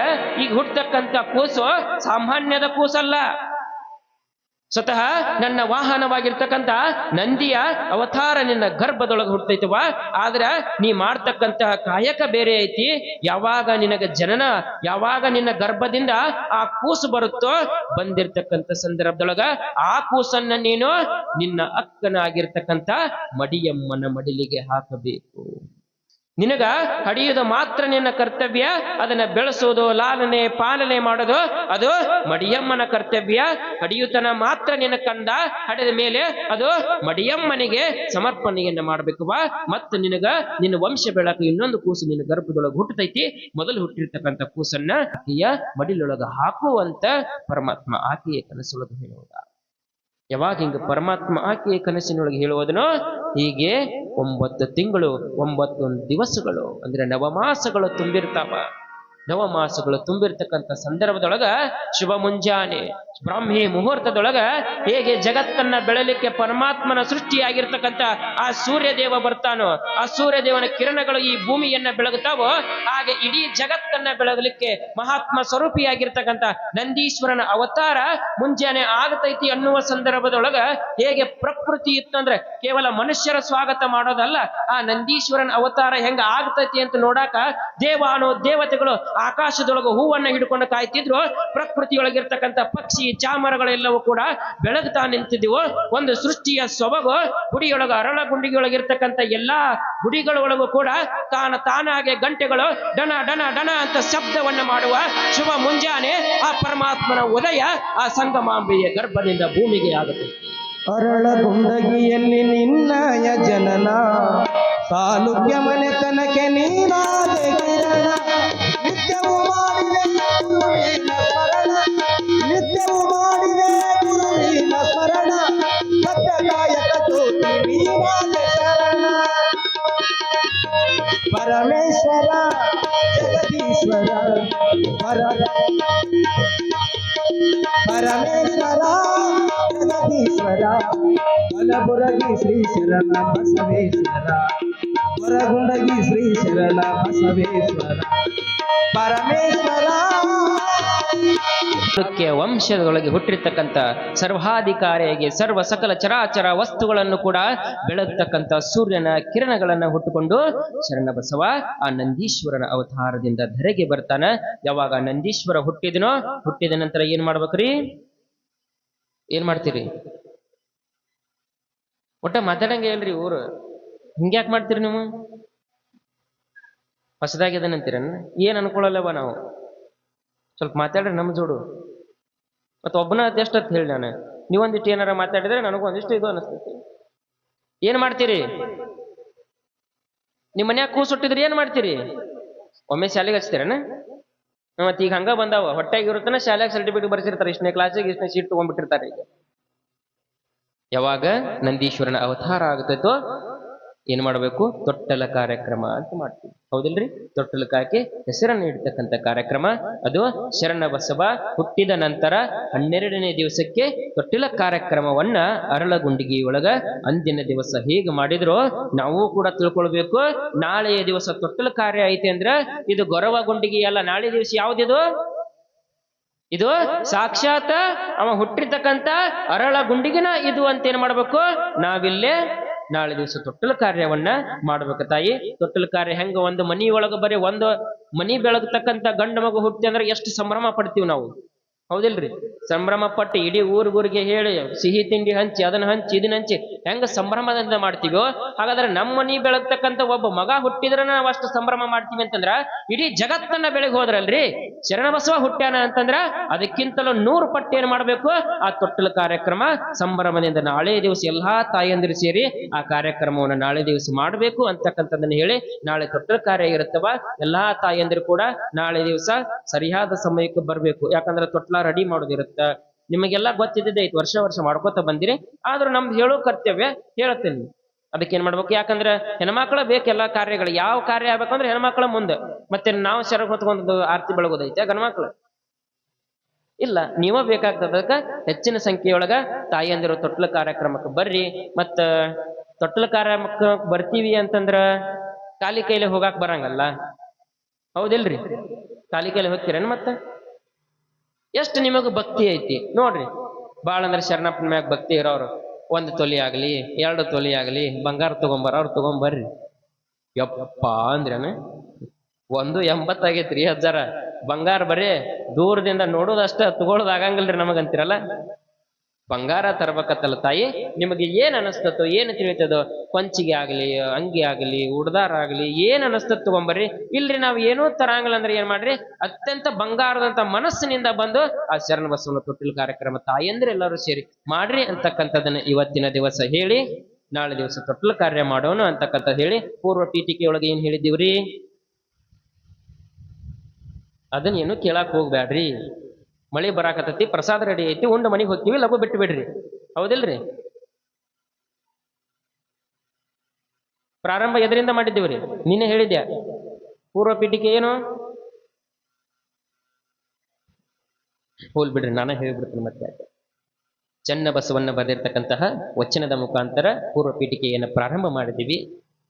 ಈಗ ಹುಟ್ಟತಕ್ಕಂಥ ಕೂಸು ಸಾಮಾನ್ಯದ ಕೂಸಲ್ಲ, ಸ್ವತಃ ನನ್ನ ವಾಹನವಾಗಿರ್ತಕ್ಕಂಥ ನಂದಿಯ ಅವತಾರ ನಿನ್ನ ಗರ್ಭದೊಳಗೆ ಹುಟ್ಟೈತವ. ಆದ್ರ ನೀ ಮಾಡ್ತಕ್ಕಂತಹ ಕಾಯಕ ಬೇರೆ ಐತಿ. ಯಾವಾಗ ನಿನಗೆ ಜನನ, ಯಾವಾಗ ನಿನ್ನ ಗರ್ಭದಿಂದ ಆ ಕೂಸು ಬರುತ್ತೋ, ಬಂದಿರ್ತಕ್ಕಂಥ ಸಂದರ್ಭದೊಳಗ ಆ ಕೂಸನ್ನ ನೀನು ನಿನ್ನ ಅಕ್ಕನಾಗಿರ್ತಕ್ಕಂಥ ಮಡಿಯಮ್ಮನ ಮಡಿಲಿಗೆ ಹಾಕಬೇಕು. ನಿನಗ ಹಡಿಯುವುದು ಮಾತ್ರ ನಿನ್ನ ಕರ್ತವ್ಯ, ಅದನ್ನ ಬೆಳೆಸೋದು ಲಾಲನೆ ಪಾಲನೆ ಮಾಡೋದು ಅದು ಮಡಿಯಮ್ಮನ ಕರ್ತವ್ಯ. ಹಡಿಯುತನ ಮಾತ್ರ ನಿನ್ನ ಕಂದ, ಹಡೆದ ಮೇಲೆ ಅದು ಮಡಿಯಮ್ಮನಿಗೆ ಸಮರ್ಪಣೆಯನ್ನ ಮಾಡಬೇಕು. ಮತ್ತೆ ನಿನ್ನ ವಂಶ ಬೆಳಕು ಇನ್ನೊಂದು ಕೂಸು ನಿನ್ನ ಗರ್ಭದೊಳಗೆ ಹುಟ್ಟತೈತಿ. ಮೊದಲು ಹುಟ್ಟಿರ್ತಕ್ಕಂಥ ಕೂಸನ್ನ ಆಕೆಯ ಮಡಿಲೊಳಗ ಹಾಕುವಂತ ಪರಮಾತ್ಮ ಆಕೆಯ ಕನಸೊಳಗೆ ಹೇಳುವುದ. ಯಾವಾಗ ಹಿಂಗ ಪರಮಾತ್ಮ ಆಕೆಯ ಕನಸಿನೊಳಗೆ ಹೇಳುವುದನೋ ಹೀಗೆ 9 ತಿಂಗಳು 9 ದಿವಸಗಳು ಅಂದ್ರೆ ನವಮಾಸಗಳು ತುಂಬಿರ್ತಾವ. ನವಮಾಸಗಳು ತುಂಬಿರ್ತಕ್ಕಂಥ ಸಂದರ್ಭದೊಳಗ ಶುಭ ಮುಂಜಾನೆ ಬ್ರಾಹ್ಮಿ ಮುಹೂರ್ತದೊಳಗ ಹೇಗೆ ಜಗತ್ತನ್ನ ಬೆಳಲಿಕ್ಕೆ ಪರಮಾತ್ಮನ ಸೃಷ್ಟಿಯಾಗಿರ್ತಕ್ಕಂಥ ಆ ಸೂರ್ಯದೇವ ಬರ್ತಾನೋ, ಆ ಸೂರ್ಯದೇವನ ಕಿರಣಗಳು ಈ ಭೂಮಿಯನ್ನ ಬೆಳಗುತ್ತಾವೋ, ಹಾಗೆ ಇಡೀ ಜಗತ್ತನ್ನ ಬೆಳಗಲಿಕ್ಕೆ ಮಹಾತ್ಮ ಸ್ವರೂಪಿಯಾಗಿರ್ತಕ್ಕಂಥ ನಂದೀಶ್ವರನ ಅವತಾರ ಮುಂಜಾನೆ ಆಗತೈತಿ ಅನ್ನುವ ಸಂದರ್ಭದೊಳಗ ಹೇಗೆ ಪ್ರಕೃತಿ ಇತ್ತಂದ್ರೆ ಕೇವಲ ಮನುಷ್ಯರ ಸ್ವಾಗತ ಮಾಡೋದಲ್ಲ, ಆ ನಂದೀಶ್ವರನ ಅವತಾರ ಹೆಂಗ ಆಗ್ತೈತಿ ಅಂತ ನೋಡಾಕ ದೇವಾನು ದೇವತೆಗಳು ಆಕಾಶದೊಳಗ ಹೂವನ್ನ ಹಿಡ್ಕೊಂಡು ಕಾಯ್ತಿದ್ರು. ಪ್ರಕೃತಿಯೊಳಗಿರ್ತಕ್ಕಂಥ ಪಕ್ಷಿ ಚಾಮರಗಳೆಲ್ಲವೂ ಕೂಡ ಬೆಳಗ್ತಾ ನಿಂತಿದ್ವು. ಒಂದು ಸೃಷ್ಟಿಯ ಸೊಬಗು ಗುಡಿಯೊಳಗ ಅರಳ ಗುಂಡಿಗೆಯೊಳಗಿರ್ತಕ್ಕಂಥ ಎಲ್ಲಾ ಗುಡಿಗಳೊಳಗೂ ಕೂಡ ತಾನಾಗೆ ಗಂಟೆಗಳು ಡನ ಡನ ಡನ ಅಂತ ಶಬ್ದವನ್ನ ಮಾಡುವ ಶುಭ ಮುಂಜಾನೆ ಆ ಪರಮಾತ್ಮನ ಉದಯ ಆ ಸಂಗಮಾಂಬೆಯ ಗರ್ಭದಿಂದ ಭೂಮಿಗೆ ಆಗುತ್ತೆ. ಅರಳ ಗುಂಡಗಿಯಲ್ಲಿ ನಿನ್ನಯ ಜನನ, ಸಾಲುಕ್ಯ ಮನೆತನಕ್ಕೆ ನೀನಾದೆ ಕಿರಣ. ನಿತ್ಯವೂ ಮಾಡಿದೆ ಗುರುವಿನ ಸ್ಮರಣ, ನಿತ್ಯವೂ ಮಾಡಿದೆ ಗುರುವಿನ ಸ್ಮರಣ. ಸತ್ಯದಾಯಕ ಜ್ಯೋತಿ ನೀನಾದೆ ಶರಣ. ಪರಮೇಶ್ವರ ಜಗದೀಶ್ವರ ಪರಮೇಶ್ವರ ಜಗದೀಶ್ವರ ಕಲಬುರಗಿ ಶ್ರೀ ಶರಣ ಬಸವೇಶ್ವರ ಹೊರಗುಂಡಗಿ ಶ್ರೀ ಶರಣ ಬಸವೇಶ್ವರ ಪರಮೇಶ್ವರ. ಕ್ಕೆ ವಂಶದೊಳಗೆ ಹುಟ್ಟಿರ್ತಕ್ಕಂಥ ಸರ್ವಾಧಿಕಾರಿಯಾಗಿ ಸರ್ವ ಸಕಲ ಚರಾಚರ ವಸ್ತುಗಳನ್ನು ಕೂಡ ಬೆಳಗ್ತಕ್ಕಂಥ ಸೂರ್ಯನ ಕಿರಣಗಳನ್ನ ಹುಟ್ಟುಕೊಂಡು ಶರಣ ಬಸವ ಆ ನಂದೀಶ್ವರನ ಅವತಾರದಿಂದ ಧರೆಗೆ ಬರ್ತಾನ. ಯಾವಾಗ ನಂದೀಶ್ವರ ಹುಟ್ಟಿದನೋ, ಹುಟ್ಟಿದ ನಂತರ ಏನ್ ಮಾಡ್ಬೇಕ್ರಿ? ಏನ್ ಮಾಡ್ತೀರಿ? ಒಟ್ಟ ಮಾತಾಡಂಗೆ ಇಲ್ರಿ ಊರು. ಹಿಂಗ್ಯಾಕ್ ಮಾಡ್ತೀರಿ ನೀವು? ಹೊಸದಾಗಿದನಂತೀರ ಏನ್ ಅನ್ಕೊಳ್ಳಲ್ಲವ ನಾವು. ಸ್ವಲ್ಪ ಮಾತಾಡ್ರಿ ನಮ್ಮ ಜೋಡು. ಮತ್ತೆ ಒಬ್ಬನ ಎಷ್ಟತ್ ಹೇಳಿ ನಾನು, ನೀವೊಂದಿಷ್ಟು ಏನಾರ ಮಾತಾಡಿದ್ರೆ ನನಗೂ ಒಂದಿಷ್ಟು ಇದು ಅನಿಸ್ತೈತಿ. ಏನ್ ಮಾಡ್ತೀರಿ? ನಿಮ್ಮ ಮನ್ಯಾಗ ಕೂಸುಟ್ಟಿದ್ರೆ ಏನ್ ಮಾಡ್ತೀರಿ? ಒಮ್ಮೆ ಶಾಲೆಗೆ ಹಚ್ತೀರನ? ಮತ್ತೆ ಈಗ ಹಂಗ ಬಂದಾವ, ಹೊಟ್ಟೆಗಿರುತ್ತನ ಶಾಲೆಗೆ ಸರ್ಟಿಫಿಕೇಟ್ ಬರ್ಸಿರ್ತಾರೆ, ಇಷ್ಟನೇ ಕ್ಲಾಸಿಗೆ ಇಷ್ಟನೇ ಸೀಟ್ ತಗೊಂಡ್ಬಿಟ್ಟಿರ್ತಾರೆ. ಈಗ ಯಾವಾಗ ನಂದೀಶ್ವರನ ಅವತಾರ ಆಗುತ್ತೋ ಏನ್ ಮಾಡಬೇಕು? ತೊಟ್ಟಲ ಕಾರ್ಯಕ್ರಮ ಅಂತ ಮಾಡ್ತೀವಿ, ಹೌದಿಲ್ರಿ? ತೊಟ್ಟಲಕ್ಕೆ ಹೆಸರನ್ನು ಇಡ್ತಕ್ಕಂಥ ಕಾರ್ಯಕ್ರಮ ಅದು. ಶರಣ ಬಸವ ಹುಟ್ಟಿದ ನಂತರ 12ನೇ ದಿವಸಕ್ಕೆ ತೊಟ್ಟಿಲ ಕಾರ್ಯಕ್ರಮವನ್ನ ಅರಳಗುಂಡಿಗೆ ಒಳಗ ಅಂದಿನ ದಿವಸ ಹೇಗೆ ಮಾಡಿದ್ರು ನಾವು ಕೂಡ ತಿಳ್ಕೊಳ್ಬೇಕು. ನಾಳೆಯ ದಿವಸ ತೊಟ್ಟಲ ಕಾರ್ಯ ಐತೆ ಅಂದ್ರ ಇದು ಗೊರವ ಗುಂಡಿಗೆ ಅಲ್ಲ. ನಾಳೆ ದಿವಸ ಯಾವ್ದಿದು? ಇದು ಸಾಕ್ಷಾತ್ ಅವ ಹುಟ್ಟಿರ್ತಕ್ಕಂಥ ಅರಳ ಗುಂಡಿಗೆನ ಇದು ಅಂತ ಏನ್ ಮಾಡ್ಬೇಕು? ನಾವಿಲ್ಲೇ ನಾಳೆ ದಿವಸ ತೊಟ್ಟಲ ಕಾರ್ಯವನ್ನ ಮಾಡ್ಬೇಕು ತಾಯಿ. ತೊಟ್ಟಲ ಕಾರ್ಯ ಹೆಂಗ? ಒಂದು ಮನಿ ಒಳಗ ಬರೀ ಒಂದು ಮನಿ ಬೆಳಗ್ತಕ್ಕಂಥ ಗಂಡು ಮಗು ಹುಟ್ಟಿ ಅಂದ್ರೆ ಎಷ್ಟು ಸಂಭ್ರಮ ಪಡ್ತೀವಿ ನಾವು, ಹೌದಿಲ್ರಿ? ಸಂಭ್ರಮ ಪಟ್ಟು ಇಡೀ ಊರಿಗೆ ಹೇಳಿ ಸಿಹಿ ತಿಂಡಿ ಹಂಚಿ, ಅದನ್ನ ಹಂಚಿ ಇದನ್ನ ಹಂಚಿ ಹೆಂಗ ಸಂಭ್ರಮದಿಂದ ಮಾಡ್ತೀವೋ, ಹಾಗಾದ್ರೆ ನಮ್ಮ ಮನಿ ಬೆಳಗ್ತಕ್ಕಂಥ ಒಬ್ಬ ಮಗ ಹುಟ್ಟಿದ್ರೆ ನಾವು ಅಷ್ಟು ಸಂಭ್ರಮ ಮಾಡ್ತೀವಿ ಅಂತಂದ್ರ ಇಡೀ ಜಗತ್ತನ್ನ ಬೆಳಗ್ಗೆ ಹೋದ್ರಲ್ರಿ ಶರಣ ಬಸವ ಹುಟ್ಟ್ಯಾನ ಅಂತಂದ್ರ ಅದಕ್ಕಿಂತಲೂ 100 ಪಟ್ಟು ಏನ್ ಮಾಡ್ಬೇಕು? ಆ ತೊಟ್ಟಲ ಕಾರ್ಯಕ್ರಮ ಸಂಭ್ರಮದಿಂದ ನಾಳೆ ದಿವಸ ಎಲ್ಲಾ ತಾಯಂದಿರು ಸೇರಿ ಆ ಕಾರ್ಯಕ್ರಮವನ್ನು ನಾಳೆ ದಿವಸ ಮಾಡ್ಬೇಕು ಅಂತಕ್ಕಂಥದ್ದನ್ನ ಹೇಳಿ ನಾಳೆ ತೊಟ್ಟಲ ಕಾರ್ಯ ಇರುತ್ತವ. ಎಲ್ಲಾ ತಾಯಂದಿರು ಕೂಡ ನಾಳೆ ದಿವಸ ಸರಿಯಾದ ಸಮಯಕ್ಕೆ ಬರ್ಬೇಕು. ಯಾಕಂದ್ರೆ ತೊಟ್ಲ ರೆಡಿ ಮಾಡೋದಿರುತ್ತೆ. ನಿಮಗೆಲ್ಲ ಗೊತ್ತಿದ್ದೆ ಐತಿ, ವರ್ಷ ವರ್ಷ ಮಾಡ್ಕೋತ ಬಂದಿರಿ. ಆದ್ರೂ ನಮ್ದು ಹೇಳೋ ಕರ್ತವ್ಯ ಹೇಳುತ್ತೇನೆ. ಅದಕ್ಕೆ ಏನ್ ಮಾಡ್ಬೇಕು? ಯಾಕಂದ್ರೆ ಹೆಣ್ಮಕ್ಳ ಬೇಕೆಲ್ಲ ಕಾರ್ಯಗಳು. ಯಾವ ಕಾರ್ಯ ಆಗ್ಬೇಕಂದ್ರೆ ಹೆಣ್ಮಕ್ಳ ಮುಂದೆ. ಮತ್ತೆ ನಾವು ಶರಗ್ ಹೊತ್ಕೊಂಡು ಆರ್ತಿ ಬೆಳಗೋದೈತೆ ಗಣ್ಮಕ್ಳು ಇಲ್ಲ, ನೀವ ಬೇಕಾಗ್ತದ. ಅದಕ್ಕೆ ಹೆಚ್ಚಿನ ಸಂಖ್ಯೆಯೊಳಗ ತಾಯಿಯಂದಿರು ತೊಟ್ಲ ಕಾರ್ಯಕ್ರಮಕ್ಕೆ ಬರ್ರಿ. ಮತ್ತ ತೊಟ್ಲ ಕಾರ್ಯಕ್ರಮಕ್ಕೆ ಬರ್ತೀವಿ ಅಂತಂದ್ರ ಖಾಲಿ ಕೈಲಿ ಹೋಗಾಕ್ ಬರಂಗಲ್ಲ, ಹೌದಿಲ್ರಿ? ಖಾಲಿ ಕೈಲಿ ಹೋಗ್ತೀರೇನು? ಮತ್ತೆ ಎಷ್ಟು ನಿಮಗ ಭಕ್ತಿ ಐತಿ ನೋಡ್ರಿ. ಬಾಳ ಅಂದ್ರೆ ಶರಣಪ್ಪನ ಮ್ಯಾಗ ಭಕ್ತಿ ಇರೋರು 1 ತೊಲಿ ಆಗ್ಲಿ 2 ತೊಲಿ ಆಗ್ಲಿ ಬಂಗಾರ ತಗೊಂಬರೋರು ತಗೊಂಬರ್ರಿ. ಯಪ್ಪ ಅಂದ್ರೇನ 1.80 ಆಗೈತ್ರಿ 1000 ಬಂಗಾರ. ಬರೀ ದೂರದಿಂದ ನೋಡೋದಷ್ಟ ತಗೊಳ್ಳೋದು ಆಗಂಗಿಲ್ರಿ ನಮಗಂತೀರಲ್ಲ. ಬಂಗಾರ ತರ್ಬೇಕತ್ತಲ್ಲ ತಾಯಿ. ನಿಮಗೆ ಏನ್ ಅನಿಸ್ತತೋ, ಏನು ತಿಳಿತದೋ, ಕೊಂಚಿಗೆ ಆಗ್ಲಿ, ಅಂಗಿ ಆಗ್ಲಿ, ಉಡ್ದಾರ ಆಗ್ಲಿ, ಏನ್ ಅನಿಸ್ತದ ತಗೊಂಬರ್ರಿ. ಇಲ್ರಿ ನಾವು ಏನೂ ತರಂಗಿಲ್ಲ ಅಂದ್ರೆ ಏನ್ ಮಾಡ್ರಿ? ಅತ್ಯಂತ ಬಂಗಾರದಂತ ಮನಸ್ಸಿನಿಂದ ಬಂದು ಆ ಶರಣ ಬಸವನ ತೊಟ್ಟಿಲ ಕಾರ್ಯಕ್ರಮ ತಾಯಂದ್ರೆ ಎಲ್ಲರೂ ಸೇರಿ ಮಾಡ್ರಿ ಅಂತಕ್ಕಂಥದ್ದನ್ನ ಇವತ್ತಿನ ದಿವಸ ಹೇಳಿ ನಾಳೆ ದಿವಸ ತೊಟ್ಟಿಲ ಕಾರ್ಯ ಮಾಡೋಣ ಅಂತಕ್ಕಂಥ ಹೇಳಿ ಪೂರ್ವ ಪೀಠಿಕೆ ಒಳಗೆ ಏನ್ ಹೇಳಿದೀವ್ರಿ? ಅದನ್ನ ಏನು ಕೇಳಾಕ್ ಹೋಗ್ಬ್ಯಾಡ್ರಿ. ಮಳಿ ಬರಾಕತ್ತೈತಿ, ಪ್ರಸಾದ ರೆಡಿ ಐತಿ, ಉಂಡ ಮನಿಗೆ ಹೋಗ್ತೀವಿ, ಲಘು ಬಿಟ್ಟು ಬಿಡ್ರಿ, ಹೌದಿಲ್ರಿ? ಪ್ರಾರಂಭ ಎದರಿಂದ ಮಾಡಿದ್ದೀವ್ರಿ? ನಿನ್ನೆ ಹೇಳಿದ್ಯಾ ಪೂರ್ವ ಪೀಠಿಕೆ ಏನು? ಹೋಲ್ ಬಿಡ್ರಿ, ನಾನೇ ಹೇಳಿಬಿಡ್ತೀನಿ ಮತ್ತೆ. ಚನ್ನ ಬಸವನ್ನ ಬರೆದಿರ್ತಕ್ಕಂತಹ ವಚನದ ಮುಖಾಂತರ ಪೂರ್ವ ಪೀಠಿಕೆಯನ್ನು ಪ್ರಾರಂಭ ಮಾಡಿದ್ದೀವಿ.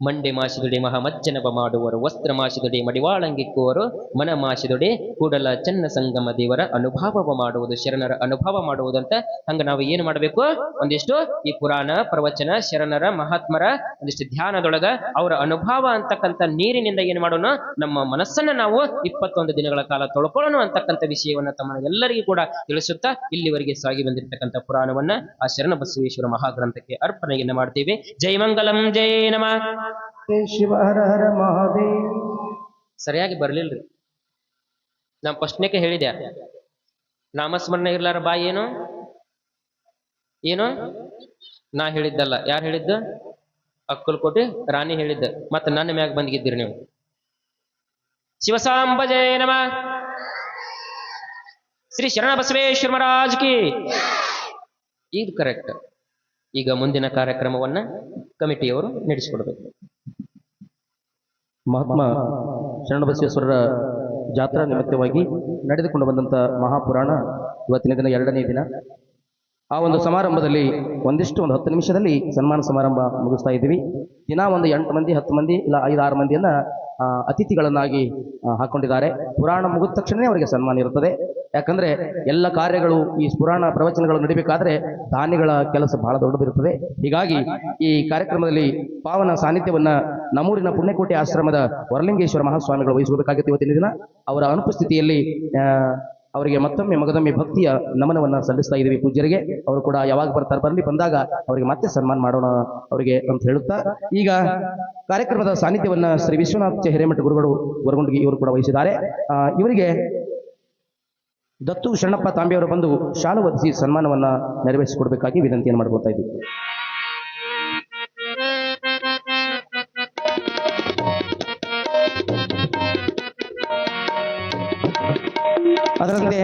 ಮಂಡೆ ಮಾಸಿದೊಡೆ ಮಹಾಮಜ್ಜನವ ಮಾಡುವರು, ವಸ್ತ್ರ ಮಾಸಿದೊಡೆ ಮಡಿವಾಳಂಗಿಕ್ಕುವರು, ಮನ ಮಾಸಿದೊಡೆ ಕೂಡಲ ಚನ್ನ ಸಂಗಮ ದೇವರ ಅನುಭವ ಮಾಡುವುದು, ಶರಣರ ಅನುಭವ ಮಾಡುವುದಂತ. ಹಂಗ ನಾವು ಏನು ಮಾಡಬೇಕು? ಒಂದಿಷ್ಟು ಈ ಪುರಾಣ ಪ್ರವಚನ ಶರಣರ ಮಹಾತ್ಮರ ಒಂದಿಷ್ಟು ಧ್ಯಾನದೊಳಗ ಅವರ ಅನುಭವ ಅಂತಕ್ಕಂಥ ನೀರಿನಿಂದ ಏನ್ ಮಾಡೋಣ? ನಮ್ಮ ಮನಸ್ಸನ್ನ ನಾವು 21 ದಿನಗಳ ಕಾಲ ತೊಳ್ಕೊಳ್ಳೋಣ ಅಂತಕ್ಕಂಥ ವಿಷಯವನ್ನ ತಮ್ಮನೆಲ್ಲರಿಗೂ ಕೂಡ ತಿಳಿಸುತ್ತಾ ಇಲ್ಲಿವರೆಗೆ ಸಾಗಿ ಬಂದಿರತಕ್ಕಂಥ ಪುರಾಣವನ್ನ ಆ ಶರಣ ಬಸವೇಶ್ವರ ಮಹಾಗ್ರಂಥಕ್ಕೆ ಅರ್ಪಣೆಯನ್ನ ಮಾಡ್ತೇವೆ. ಜೈ ಮಂಗಲಂ, ಜೈ ನಮಃ. ಶಿವ ಹರ ಹರ ಮಹಾದೇವ. ಸರಿಯಾಗಿ ಬರ್ಲಿಲ್ರಿ. ನಾ ಫಸ್ಟ್ನೇಕೆ ಹೇಳಿದ್ಯಾ, ನಾಮಸ್ಮರಣೆ ಇರ್ಲಾರ ಬಾ ಏನು ಏನು ನಾ ಹೇಳಿದ್ದಲ್ಲ. ಯಾರು ಹೇಳಿದ್ದ? ಅಕ್ಕಲ್ಕೋಟೆ ರಾಣಿ ಹೇಳಿದ್ದ. ಮತ್ತೆ ನನ್ನ ಮ್ಯಾಗ ಬಂದಿದ್ದೀರಿ ನೀವು. ಶಿವಸಾಂಬ ಜಯ ನಮಃ. ಶ್ರೀ ಶರಣ ಬಸವೇಶ್ವರ ಮಹಾರಾಜ್ ಕಿ. ಇದು ಕರೆಕ್ಟ್. ಈಗ ಮುಂದಿನ ಕಾರ್ಯಕ್ರಮವನ್ನ ಕಮಿಟಿಯವರು ನಡೆಸಿಕೊಡ್ಬೇಕು. ಮಹಾತ್ಮ ಶರಣಬಸವೇಶ್ವರರ ಜಾತ್ರಾ ನಿಮಿತ್ತವಾಗಿ ನಡೆದುಕೊಂಡು ಬಂದಂಥ ಮಹಾಪುರಾಣ ಇವತ್ತಿನ ದಿನ 2ನೇ ದಿನ. ಆ ಒಂದು ಸಮಾರಂಭದಲ್ಲಿ ಒಂದು 10 ನಿಮಿಷದಲ್ಲಿ ಸನ್ಮಾನ ಸಮಾರಂಭ ಮುಗಿಸ್ತಾ ಇದ್ದೀವಿ. ದಿನ ಒಂದು 8 ಮಂದಿ 10 ಮಂದಿ ಇಲ್ಲ 5-6 ಮಂದಿಯನ್ನ ಅತಿಥಿಗಳನ್ನಾಗಿ ಹಾಕೊಂಡಿದ್ದಾರೆ. ಪುರಾಣ ಮುಗಿದ ತಕ್ಷಣವೇ ಅವರಿಗೆ ಸನ್ಮಾನ ಇರುತ್ತದೆ. ಯಾಕಂದ್ರೆ ಎಲ್ಲ ಕಾರ್ಯಗಳು ಈ ಪುರಾಣ ಪ್ರವಚನಗಳು ನಡಿಬೇಕಾದ್ರೆ ದಾನಿಗಳ ಕೆಲಸ ಬಹಳ ದೊಡ್ಡದಿರುತ್ತದೆ. ಹೀಗಾಗಿ ಈ ಕಾರ್ಯಕ್ರಮದಲ್ಲಿ ಪಾವನ ಸಾನ್ನಿಧ್ಯವನ್ನ ನಮ್ಮೂರಿನ ಪುಣ್ಯಕೋಟಿ ಆಶ್ರಮದ ವರಲಿಂಗೇಶ್ವರ ಮಹಾಸ್ವಾಮಿಗಳು ವಹಿಸಬೇಕಾಗಿತ್ತು. ಇವತ್ತಿನ ದಿನ ಅವರ ಅನುಪಸ್ಥಿತಿಯಲ್ಲಿ ಅವರಿಗೆ ಮತ್ತೊಮ್ಮೆ ಮಗದೊಮ್ಮೆ ಭಕ್ತಿಯ ನಮನವನ್ನ ಸಲ್ಲಿಸ್ತಾ ಇದ್ದೀವಿ ಪೂಜ್ಯರಿಗೆ. ಅವರು ಕೂಡ ಯಾವಾಗ ಬಂದಾಗ ಅವರಿಗೆ ಮತ್ತೆ ಸನ್ಮಾನ ಮಾಡೋಣ ಅವರಿಗೆ ಅಂತ ಹೇಳುತ್ತಾ, ಈಗ ಕಾರ್ಯಕ್ರಮದ ಸಾನ್ನಿಧ್ಯವನ್ನ ಶ್ರೀ ವಿಶ್ವನಾಥ ಹಿರೇಮಠ ಗುರುಗಳು ಗೊರಗುಂಡಗಿ ಇವರು ಕೂಡ ವಹಿಸಿದ್ದಾರೆ. ಇವರಿಗೆ ದತ್ತು ಶರಣಪ್ಪ ತಾಂಬೆಯವರು ಬಂದು ಶಾಲು ಹೊದಿಸಿ ಸನ್ಮಾನವನ್ನ ನೆರವೇರಿಸಿಕೊಡ್ಬೇಕಾಗಿ ವಿನಂತಿಯನ್ನು ಮಾಡ್ಕೊತಾ ಇದ್ದೀವಿ. ಅದರಂತೆ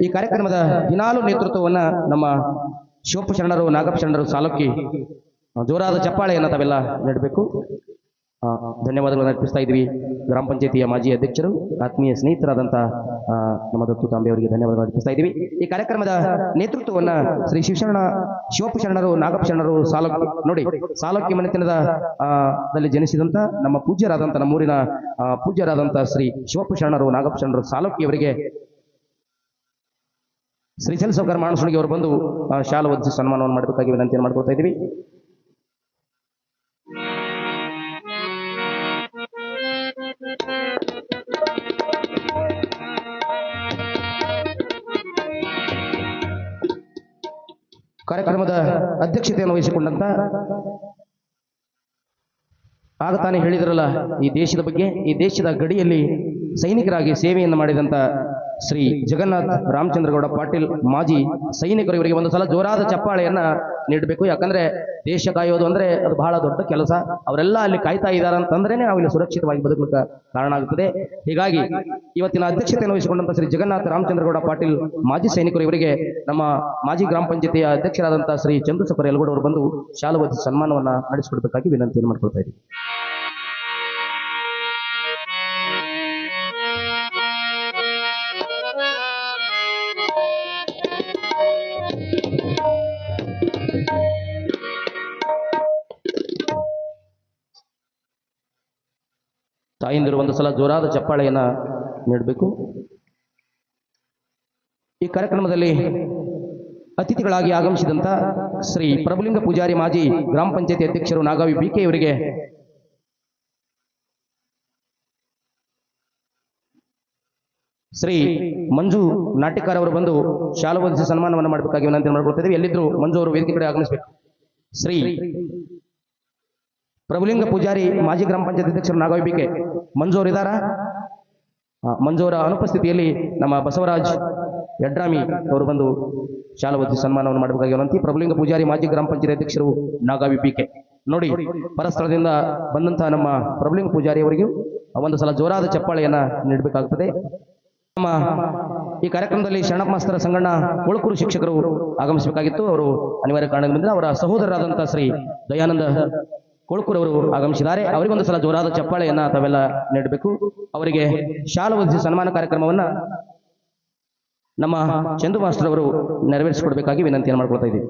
ಈ ಕಾರ್ಯಕ್ರಮದ ದಿನಾಲು ನೇತೃತ್ವವನ್ನ ನಮ್ಮ ಶಿವಪ್ಪ ಶರಣರು, ನಾಗಪ್ಪ ಶರಣರು ಸಾಲಕ್ಕಿ ಜೋರಾದ ಚಪ್ಪಾಳೆಯನ್ನು ತಾವೆಲ್ಲ ನೀಡಬೇಕು. ಧನ್ಯವಾದಗಳನ್ನು ಅರ್ಪಿಸ್ತಾ ಇದ್ವಿ. ಗ್ರಾಮ ಪಂಚಾಯತಿಯ ಮಾಜಿ ಅಧ್ಯಕ್ಷರು, ಆತ್ಮೀಯ ಸ್ನೇಹಿತರಾದಂಥ ನಮ್ಮ ದತ್ತು ತಾಂಬೆ ಅವರಿಗೆ ಧನ್ಯವಾದಗಳು ಅರ್ಪಿಸ್ತಾ ಇದ್ದೀವಿ. ಈ ಕಾರ್ಯಕ್ರಮದ ನೇತೃತ್ವವನ್ನ ಶ್ರೀ ಶಿವಪ್ಪ ಶರಣರು, ನಾಗಪ್ಪ ಶರಣರು ಸಾಲಕ್ಕಿ ನೋಡಿ, ಸಾಲಕ್ಕಿ ಮನೆತನದ ದಲ್ಲಿ ಜನಿಸಿದಂತ ನಮ್ಮ ಪೂಜ್ಯರಾದಂಥ ನಮ್ಮೂರಿನ ಪೂಜ್ಯರಾದಂಥ ಶ್ರೀ ಶಿವಪ್ಪ ಶರಣರು, ನಾಗಪ್ಪ ಶರಣರು ಸಾಲಕ್ಕಿ ಅವರಿಗೆ ಶ್ರೀಶೈಲ ಸೌಕರ್ ಮಾನಸುಣಿಗೆ ಅವರು ಬಂದು ಶಾಲು ಹೊದಿಸಿ ಸನ್ಮಾನವನ್ನು ಮಾಡಬೇಕಾಗಿ ವಿನಂತಿಯನ್ನು ಮಾಡ್ಕೊಳ್ತಾ ಇದ್ದೀವಿ. ಕಾರ್ಯಕ್ರಮದ ಅಧ್ಯಕ್ಷತೆಯನ್ನು ವಹಿಸಿಕೊಂಡಂತ ಆಗ ತಾನೇ ಹೇಳಿದ್ರಲ್ಲ ಈ ದೇಶದ ಬಗ್ಗೆ, ಈ ದೇಶದ ಗಡಿಯಲ್ಲಿ ಸೈನಿಕರಾಗಿ ಸೇವೆಯನ್ನು ಮಾಡಿದಂತ ಶ್ರೀ ಜಗನ್ನಾಥ್ ರಾಮಚಂದ್ರಗೌಡ ಪಾಟೀಲ್ ಮಾಜಿ ಸೈನಿಕರು, ಇವರಿಗೆ ಒಂದು ಸಲ ಜೋರಾದ ಚಪ್ಪಾಳೆಯನ್ನ ನೀಡಬೇಕು. ಯಾಕಂದ್ರೆ ದೇಶ ಕಾಯೋದು ಅಂದ್ರೆ ಅದು ಬಹಳ ದೊಡ್ಡ ಕೆಲಸ. ಅವರೆಲ್ಲ ಅಲ್ಲಿ ಕಾಯ್ತಾ ಇದ್ದಾರೆ ಅಂತಂದ್ರೇನೆ ನಾವು ಇಲ್ಲಿ ಸುರಕ್ಷಿತವಾಗಿ ಬದುಕಲಿಕ್ಕೆ ಕಾರಣ ಆಗುತ್ತದೆ. ಹೀಗಾಗಿ ಇವತ್ತಿನ ಅಧ್ಯಕ್ಷತೆಯನ್ನು ವಹಿಸಿಕೊಂಡಂತ ಶ್ರೀ ಜಗನ್ನಾಥ್ ರಾಮಚಂದ್ರಗೌಡ ಪಾಟೀಲ್ ಮಾಜಿ ಸೈನಿಕರು, ಇವರಿಗೆ ನಮ್ಮ ಮಾಜಿ ಗ್ರಾಮ ಪಂಚಾಯತಿಯ ಅಧ್ಯಕ್ಷರಾದಂತಹ ಶ್ರೀ ಚಂದ್ರಶೇಖರ್ ಯಲಗೋಡ್ ಅವರು ಬಂದು ಶಾಲು ಹೊದಿಸಿ ಸನ್ಮಾನವನ್ನ ನಡೆಸಿಕೊಡ್ಬೇಕಾಗಿ ವಿನಂತಿಯನ್ನು ಮಾಡ್ಕೊಳ್ತಾ ಇದ್ದೀವಿ. ತಾಯಿಂದರು ಒಂದು ಸಲ ಜೋರಾದ ಚಪ್ಪಾಳೆಯನ್ನ ನೀಡಬೇಕು. ಈ ಕಾರ್ಯಕ್ರಮದಲ್ಲಿ ಅತಿಥಿಗಳಾಗಿ ಆಗಮಿಸಿದಂತ ಶ್ರೀ ಪ್ರಭುಲಿಂಗ ಪೂಜಾರಿ ಮಾಜಿ ಗ್ರಾಮ ಪಂಚಾಯತಿ ಅಧ್ಯಕ್ಷರು ನಾಗಾವಿ ಬಿಕೆ ಇವರಿಗೆ ಶ್ರೀ ಮಂಜು ನಾಟಿಕಾರ ಅವರು ಬಂದು ಶಾಲು ಹೊದಿಸಿ ಸನ್ಮಾನವನ್ನು ಮಾಡಬೇಕಾಗಿ ವಿನಂತಿ ಮಾಡ್ಕೊಳ್ತಾ ಇದ್ದೀವಿ. ಎಲ್ಲಿದ್ರು ಮಂಜು ಅವರು ವೇದಿಕೆ ಕಡೆ ಆಗಮಿಸಬೇಕು. ಶ್ರೀ ಪ್ರಭುಲಿಂಗ ಪೂಜಾರಿ ಮಾಜಿ ಗ್ರಾಮ ಪಂಚಾಯತ್ ಅಧ್ಯಕ್ಷರು ನಾಗಾವಿ ಬಿಕೆ ಮಂಜು ಅವರು ಇದ್ದಾರಾ? ಮಂಜು ಅವರ ಅನುಪಸ್ಥಿತಿಯಲ್ಲಿ ನಮ್ಮ ಬಸವರಾಜ್ ಯಡ್ರಾಮಿ ಅವರು ಬಂದು ಶಾಲು ಹೊದಿಸಿ ಸನ್ಮಾನವನ್ನು ಮಾಡಬೇಕಾಗಿ ವಿನಂತಿ. ಪ್ರಭುಲಿಂಗ ಪೂಜಾರಿ ಮಾಜಿ ಗ್ರಾಮ ಪಂಚಾಯತ್ ಅಧ್ಯಕ್ಷರು ನಾಗಾವಿ ಬಿಕೆ ನೋಡಿ, ಪರಸ್ಥಳದಿಂದ ಬಂದಂತಹ ನಮ್ಮ ಪ್ರಭುಲಿಂಗ ಪೂಜಾರಿ ಅವರಿಗೂ ಒಂದು ಸಲ ಜೋರಾದ ಚಪ್ಪಾಳೆಯನ್ನ ನೀಡಬೇಕಾಗುತ್ತದೆ. ನಮ್ಮ ಈ ಕಾರ್ಯಕ್ರಮದಲ್ಲಿ ಶರಣಪ್ಪ ಮಾಸ್ತರ ಸಂಗಣ್ಣ ಕೊಳಕೂರು ಶಿಕ್ಷಕರು ಆಗಮಿಸಬೇಕಾಗಿತ್ತು. ಅವರು ಅನಿವಾರ್ಯ ಕಾರಣದಿಂದ ಅವರ ಸಹೋದರರಾದಂತಹ ಶ್ರೀ ದಯಾನಂದ ಕೊಳಕೂರು ಅವರು ಆಗಮಿಸಿದ್ದಾರೆ. ಅವರಿಗೊಂದು ಸಲ ಜೋರಾದ ಚಪ್ಪಾಳೆಯನ್ನ ತಾವೆಲ್ಲ ನೀಡಬೇಕು. ಅವರಿಗೆ ಶಾಲು ಹೊದಿಸಿ ಸನ್ಮಾನ ಕಾರ್ಯಕ್ರಮವನ್ನ ನಮ್ಮ ಚಂದು ಮಾಸ್ಟರ್ ಅವರು ನೆರವೇರಿಸಿಕೊಡ್ಬೇಕಾಗಿ ವಿನಂತಿಯನ್ನು ಮಾಡ್ಕೊಳ್ತಾ ಇದ್ದೀವಿ.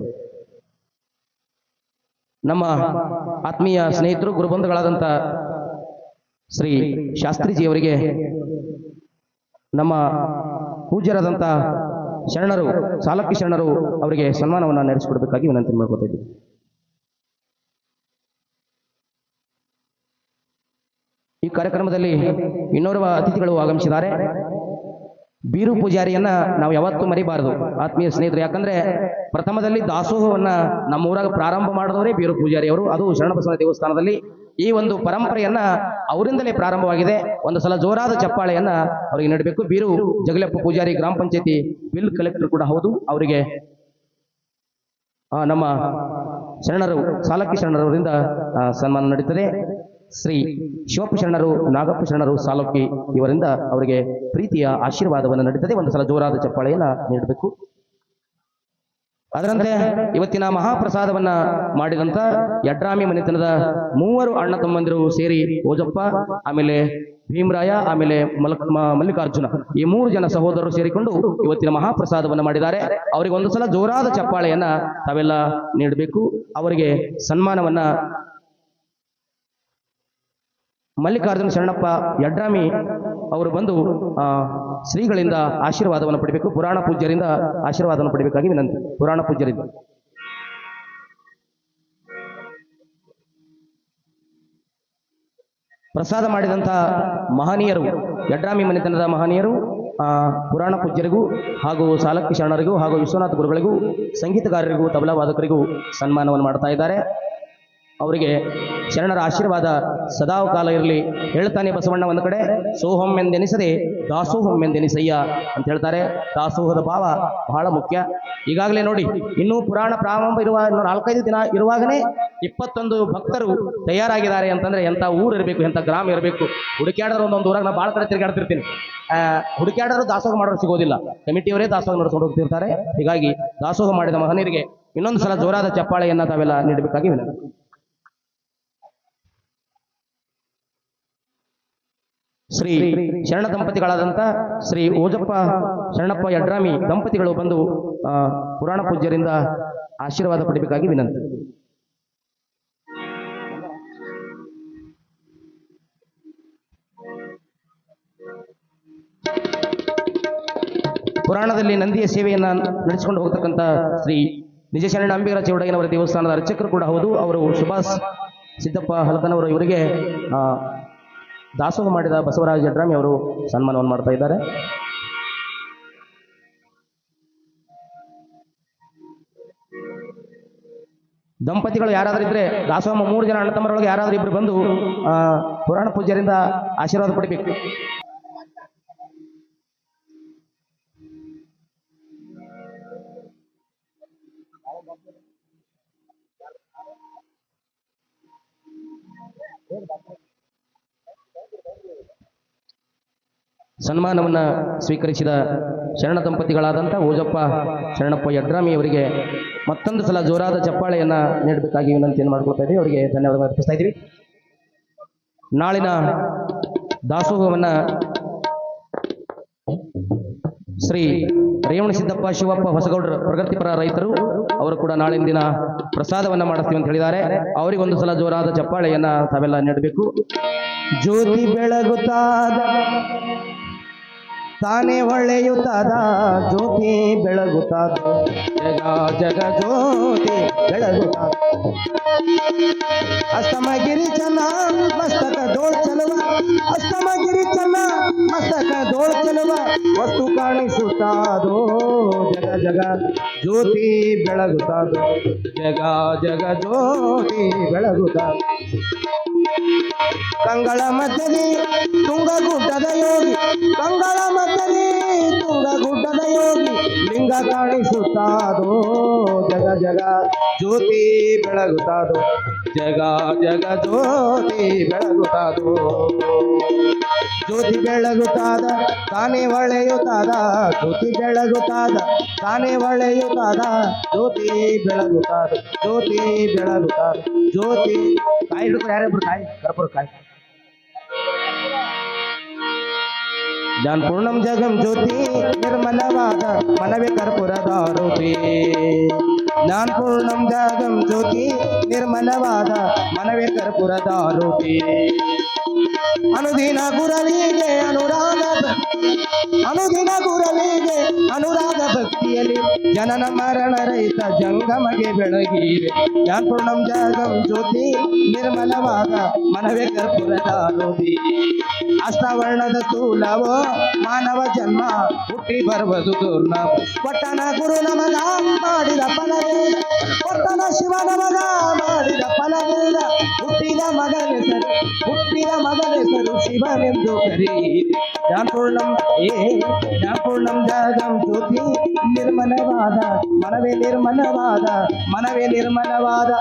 ನಮ್ಮ ಆತ್ಮೀಯ ಸ್ನೇಹಿತರು ಗುರುಬಂಧುಗಳಾದಂಥ ಶ್ರೀ ಶಾಸ್ತ್ರಿಜಿಯವರಿಗೆ ನಮ್ಮ ಪೂಜ್ಯರಾದಂಥ ಶರಣರು ಸಾಲಕ್ಕಿ ಶರಣರು ಅವರಿಗೆ ಸನ್ಮಾನವನ್ನು ನಡೆಸಿಕೊಡ್ಬೇಕಾಗಿ ವಿನಂತಿ ಮಾಡ್ಕೊತಾ ಇದ್ದೀವಿ. ಈ ಕಾರ್ಯಕ್ರಮದಲ್ಲಿ ಇನ್ನೋರ್ವ ಅತಿಥಿಗಳು ಆಗಮಿಸಿದ್ದಾರೆ. ಬೀರು ಪೂಜಾರಿಯನ್ನ ನಾವು ಯಾವತ್ತೂ ಮರಿಬಾರದು ಆತ್ಮೀಯ ಸ್ನೇಹಿತರು. ಯಾಕಂದ್ರೆ ಪ್ರಥಮದಲ್ಲಿ ದಾಸೋಹವನ್ನ ನಮ್ಮ ಊರಾಗ ಪ್ರಾರಂಭ ಮಾಡಿದವರೇ ಬೀರು ಪೂಜಾರಿ ಅವರು. ಅದು ಶರಣಬಸವ ದೇವಸ್ಥಾನದಲ್ಲಿ ಈ ಒಂದು ಪರಂಪರೆಯನ್ನ ಅವರಿಂದಲೇ ಪ್ರಾರಂಭವಾಗಿದೆ. ಒಂದು ಸಲ ಜೋರಾದ ಚಪ್ಪಾಳೆಯನ್ನ ಅವರಿಗೆ ನೀಡಬೇಕು. ಬೀರು ಜಗಲಪ್ಪ ಪೂಜಾರಿ ಗ್ರಾಮ ಪಂಚಾಯತಿ ಬಿಲ್ ಕಲೆಕ್ಟರ್ ಕೂಡ ಹೌದು. ಅವರಿಗೆ ನಮ್ಮ ಶರಣರು ಸಾಲಕ್ಕಿ ಶರಣರವರಿಂದ ಸನ್ಮಾನ ನಡೀತದೆ. ಶ್ರೀ ಶಿವಪ್ಪ ಶರಣರು, ನಾಗಪ್ಪ ಶರಣರು ಸಾಲಕ್ಕಿ ಇವರಿಂದ ಅವರಿಗೆ ಪ್ರೀತಿಯ ಆಶೀರ್ವಾದವನ್ನು ನಡೀತದೆ. ಒಂದು ಸಲ ಜೋರಾದ ಚಪ್ಪಾಳೆಯನ್ನ ನೀಡಬೇಕು. ಅದರಂತೆ ಇವತ್ತಿನ ಮಹಾಪ್ರಸಾದವನ್ನ ಮಾಡಿದಂತ ಯಡ್ರಾಮಿ ಮನೆತನದ ಮೂವರು ಅಣ್ಣ ತಮ್ಮಂದಿರು ಸೇರಿ ಓಜಪ್ಪ, ಆಮೇಲೆ ಭೀಮರಾಯ, ಆಮೇಲೆ ಮಲ್ಲಿಕಾರ್ಜುನ, ಈ 3 ಜನ ಸಹೋದರರು ಸೇರಿಕೊಂಡು ಇವತ್ತಿನ ಮಹಾಪ್ರಸಾದವನ್ನ ಮಾಡಿದ್ದಾರೆ. ಅವರಿಗೆ ಒಂದು ಸಲ ಜೋರಾದ ಚಪ್ಪಾಳೆಯನ್ನ ತಾವೆಲ್ಲ ನೀಡಬೇಕು. ಅವರಿಗೆ ಸನ್ಮಾನವನ್ನ ಮಲ್ಲಿಕಾರ್ಜುನ ಶರಣಪ್ಪ ಯಡ್ರಾಮಿ ಅವರು ಬಂದು ಶ್ರೀಗಳಿಂದ ಆಶೀರ್ವಾದವನ್ನು ಪಡಿಬೇಕು. ಪುರಾಣ ಪೂಜ್ಯರಿಂದ ಆಶೀರ್ವಾದವನ್ನು ಪಡಿಬೇಕಾಗಿ ವಿನಂತಿ. ಪುರಾಣ ಪೂಜ್ಯರಿಂದ ಪ್ರಸಾದ ಮಾಡಿದಂಥ ಮಹನೀಯರು, ಯಡ್ರಾಮಿ ಮನೆತನದ ಮಹನೀಯರು, ಪುರಾಣ ಪೂಜ್ಯರಿಗೂ ಹಾಗೂ ಸಾಲಕ್ಕಿ ಶರಣರಿಗೂ ಹಾಗೂ ವಿಶ್ವನಾಥ ಗುರುಗಳಿಗೂ, ಸಂಗೀತಗಾರರಿಗೂ, ತಬಲಾ ವಾದಕರಿಗೂ ಸನ್ಮಾನವನ್ನು ಮಾಡ್ತಾ ಇದ್ದಾರೆ. ಅವರಿಗೆ ಶರಣರ ಆಶೀರ್ವಾದ ಸದಾಕಾಲ ಇರಲಿ. ಹೇಳ್ತಾನೆ ಬಸವಣ್ಣ ಒಂದು ಕಡೆ, ಸೋಹಂ ಎಂದೆನಿಸದೆ ದಾಸೋಹಂ ಎಂದೆನಿಸಯ್ಯ ಅಂತ ಹೇಳ್ತಾರೆ. ದಾಸೋಹದ ಭಾವ ಬಹಳ ಮುಖ್ಯ. ಈಗಾಗಲೇ ನೋಡಿ, ಇನ್ನೂ ಪುರಾಣ ಪ್ರಾರಂಭ ಇರುವ 4-5 ದಿನ ಇರುವಾಗನೇ 21 ಭಕ್ತರು ತಯಾರಾಗಿದ್ದಾರೆ ಅಂತಂದ್ರೆ ಎಂಥ ಊರು ಇರಬೇಕು, ಎಂಥ ಗ್ರಾಮ ಇರಬೇಕು. ಹುಡುಕ್ಯಾಡೋರು ಒಂದೊಂದು ಊರಾಗ ನಾ ಭಾಳ ಕಡೆ ತಿರುಗಾಡ್ತಿರ್ತೀನಿ. ಹುಡುಕ್ಯಾಡೋರು ದಾಸೋಹ ಮಾಡೋರು ಸಿಗೋದಿಲ್ಲ, ಕಮಿಟಿಯವರೇ ದಾಸೋಹ ನಡೆಸ್ಕೊಂಡು ಹೋಗ್ತಿರ್ತಾರೆ. ಹೀಗಾಗಿ ದಾಸೋಹ ಮಾಡಿದ ಮಹನೀಯರಿಗೆ ಇನ್ನೊಂದು ಸಲ ಜೋರಾದ ಚಪ್ಪಾಳೆಯನ್ನ ತಾವೆಲ್ಲ ನೀಡಬೇಕಾಗಿ ವಿನಂತಿ. ಶ್ರೀ ಶರಣ ದಂಪತಿಗಳಾದಂಥ ಶ್ರೀ ಓಜಪ್ಪ ಶರಣಪ್ಪ ಯಡ್ರಾಮಿ ದಂಪತಿಗಳು ಬಂದು ಪುರಾಣ ಪೂಜ್ಯರಿಂದ ಆಶೀರ್ವಾದ ಪಡಿಬೇಕಾಗಿ ವಿನಂತಿ. ಪುರಾಣದಲ್ಲಿ ನಂದಿಯ ಸೇವೆಯನ್ನ ನಡೆಸಿಕೊಂಡು ಹೋಗ್ತಕ್ಕಂಥ ಶ್ರೀ ನಿಜಶರಣ ಅಂಬಿಗರ ಚೌಡಯ್ಯನವರ ದೇವಸ್ಥಾನದ ಅರ್ಚಕರು ಕೂಡ ಹೌದು. ಅವರು ಸುಭಾಷ್ ಸಿದ್ದಪ್ಪ ಹಲಕನವರು ಇವರಿಗೆ ದಾಸೋಹ ಮಾಡಿದ ಬಸವರಾಜ ಯಡ್ರಾಮಿ ಅವರು ಸನ್ಮಾನವನ್ನು ಮಾಡ್ತಾ ಇದ್ದಾರೆ. ದಂಪತಿಗಳು ಯಾರಾದ್ರೂ ಇದ್ರೆ, ದಾಸೋಹ 3 ಜನ ಅಣ್ಣ ತಮ್ಮರೊಳಗೆ ಯಾರಾದ್ರೂ ಇಬ್ರು ಬಂದು ಪುರಾಣ ಪೂಜ್ಯರಿಂದ ಆಶೀರ್ವಾದ ಪಡಿಬೇಕು. ಸನ್ಮಾನವನ್ನ ಸ್ವೀಕರಿಸಿದ ಶರಣ ದಂಪತಿಗಳಾದಂಥ ಓಜಪ್ಪ ಶರಣಪ್ಪ ಯಡ್ರಾಮಿ ಅವರಿಗೆ ಮತ್ತೊಂದು ಸಲ ಜೋರಾದ ಚಪ್ಪಾಳೆಯನ್ನ ನೀಡಬೇಕಾಗಿ ವಿನಂತಿಯನ್ನು ಮಾಡ್ಕೊಳ್ತಾ ಇದ್ದೀವಿ. ಅವರಿಗೆ ಧನ್ಯವಾದ ಅರ್ಪಿಸ್ತಾ ಇದ್ದೀವಿ. ನಾಳಿನ ದಾಸೋಹವನ್ನ ಶ್ರೀ ರೇವಣ ಸಿದ್ದಪ್ಪ ಶಿವಪ್ಪ ಹೊಸಗೌಡರ ಪ್ರಗತಿಪರ ರೈತರು ಅವರು ಕೂಡ ನಾಳಿನ ದಿನ ಪ್ರಸಾದವನ್ನ ಮಾಡಿಸ್ತೀವಿ ಅಂತ ಹೇಳಿದ್ದಾರೆ. ಅವರಿಗೊಂದು ಸಲ ಜೋರಾದ ಚಪ್ಪಾಳೆಯನ್ನ ತಾವೆಲ್ಲ ನೀಡಬೇಕು. ಜ್ಯೋತಿ ಬೆಳಗುತ್ತಾದ ತಾನೇ ಹೊಳೆಯುತ್ತಾದ, ಜ್ಯೋತಿ ಬೆಳಗುತ್ತಾದ, ಜಗ ಜಗ ಜ್ಯೋತಿ ಬೆಳಗುತ್ತಾದ. ಅಸ್ತಮಗಿರಿ ಚನ್ನ ಮಸ್ತಕ ದೋಳ್ ಚಲುವ, ಅಸ್ತಮಗಿರಿ ಚನ್ನ ಮಸ್ತಕ ದೋಳ್ ಚಲುವ, ವಸ್ತು ಕಾಣಿಸುತ್ತಾದೋ ಜಗ ಜಗ ಜ್ಯೋತಿ ಬೆಳಗುತ್ತಾದ, ಜಗ ಜಗ ಜ್ಯೋತಿ ಬೆಳಗುತ್ತಾದ. ಕಂಗಳ ಮಧ್ಯದಿ ತುಂಗಗುಡ್ಡದ ಯೋಗಿ, ಕಂಗಳ ಮಧ್ಯದಿ ತುಂಗಗುಡ್ಡದ ಯೋಗಿ, ಲಿಂಗ ಕಾಣಿಸುತ್ತಾದೋ ಜಗ ಜಗ ಜ್ಯೋತಿ ಬೆಳಗುತ್ತಾದೋ, ಜಗ ಜಗ ಜ್ಯೋತಿ ಬೆಳಗುತ್ತಾದೋ. ಜ್ಯೋತಿ ಬೆಳಗುತ್ತಾದ ತಾನೇ ಹೊಳೆಯುತ್ತಾದ, ಜ್ಯೋತಿ ಬೆಳಗುತ್ತಾದ ತಾನೇ ಹೊಳೆಯುತ್ತಾದ, ಜ್ಯೋತಿ ಬೆಳಗುತ್ತಾದ, ಜ್ಯೋತಿ ಬೆಳಗುತ್ತಾದ, ಜ್ಯೋತಿ. ಕಾಯಿ ಹಿಡಿದ್ರು ಯಾರಿಬ್ರು ಕಾಯಿ ಕರ್ಪೂರ ಕಾಯಿ. ಜಾನ್ಪೂರ್ಣಂ ಜಗಂ ಜ್ಯೋತಿ ನಿರ್ಮಲವಾದ ಮನವೇ ಕರ್ಪೂರದ ರೂಪಿ. ಜ್ಞಾನಪೂರ್ಣಂ ಜಗಂ ಜ್ಯೋತಿ ನಿರ್ಮಲವಾದ ಮನವೇ ಕರ್ಪೂರದ ರೂಪಿ. ಅನುದಿನ ಗುರಲಿಗೆ ಅನುರಾಗ, ಅನುದಿನ ಗುರಲಿಗೆ ಅನುರಾಗ ಭಕ್ತಿಯಲ್ಲಿ ಜನನ ಮರಣ ರಹಿತ ಜಂಗಮಗೆ ಬೆಳಗಿರೆ. ಜ್ಞಾನಪೂರ್ಣಂ ಜಗಂ ಜ್ಯೋತಿ ನಿರ್ಮಲವಾದ ಮನವೇ ಕರ್ಪೂರದ ರೂಪಿ. ಅಷ್ಟವರ್ಣದ ಸ್ಥೂಲವೋ ಮಾನವ ಜನ್ಮ ಹುಟ್ಟಿ ಬರುವುದು ದುರ್ನಮ. ಕೊಟ್ಟನ ಗುರು ನಮಗ ಮಾಡಿದ ಫಲವೇದ, ಕೊಟ್ಟನ ಶಿವ ನಮಗ ಮಾಡಿದ ಫಲವೇದ. ಹುಟ್ಟಿದ ಮಗನೆಸರು, ಹುಟ್ಟಿದ ಮಗನೆಸರು ಶಿವನೆಂದು ಕರೀರಿ. ಜ್ಞಾನಪೂರ್ಣಂ ಜ್ಞಾನಪೂರ್ಣಂ ಜಗಂ ಜ್ಯೋತಿ ನಿರ್ಮಲವಾದ ಮನವೇ ನಿರ್ಮಲವಾದ, ಮನವೇ ನಿರ್ಮಲವಾದ.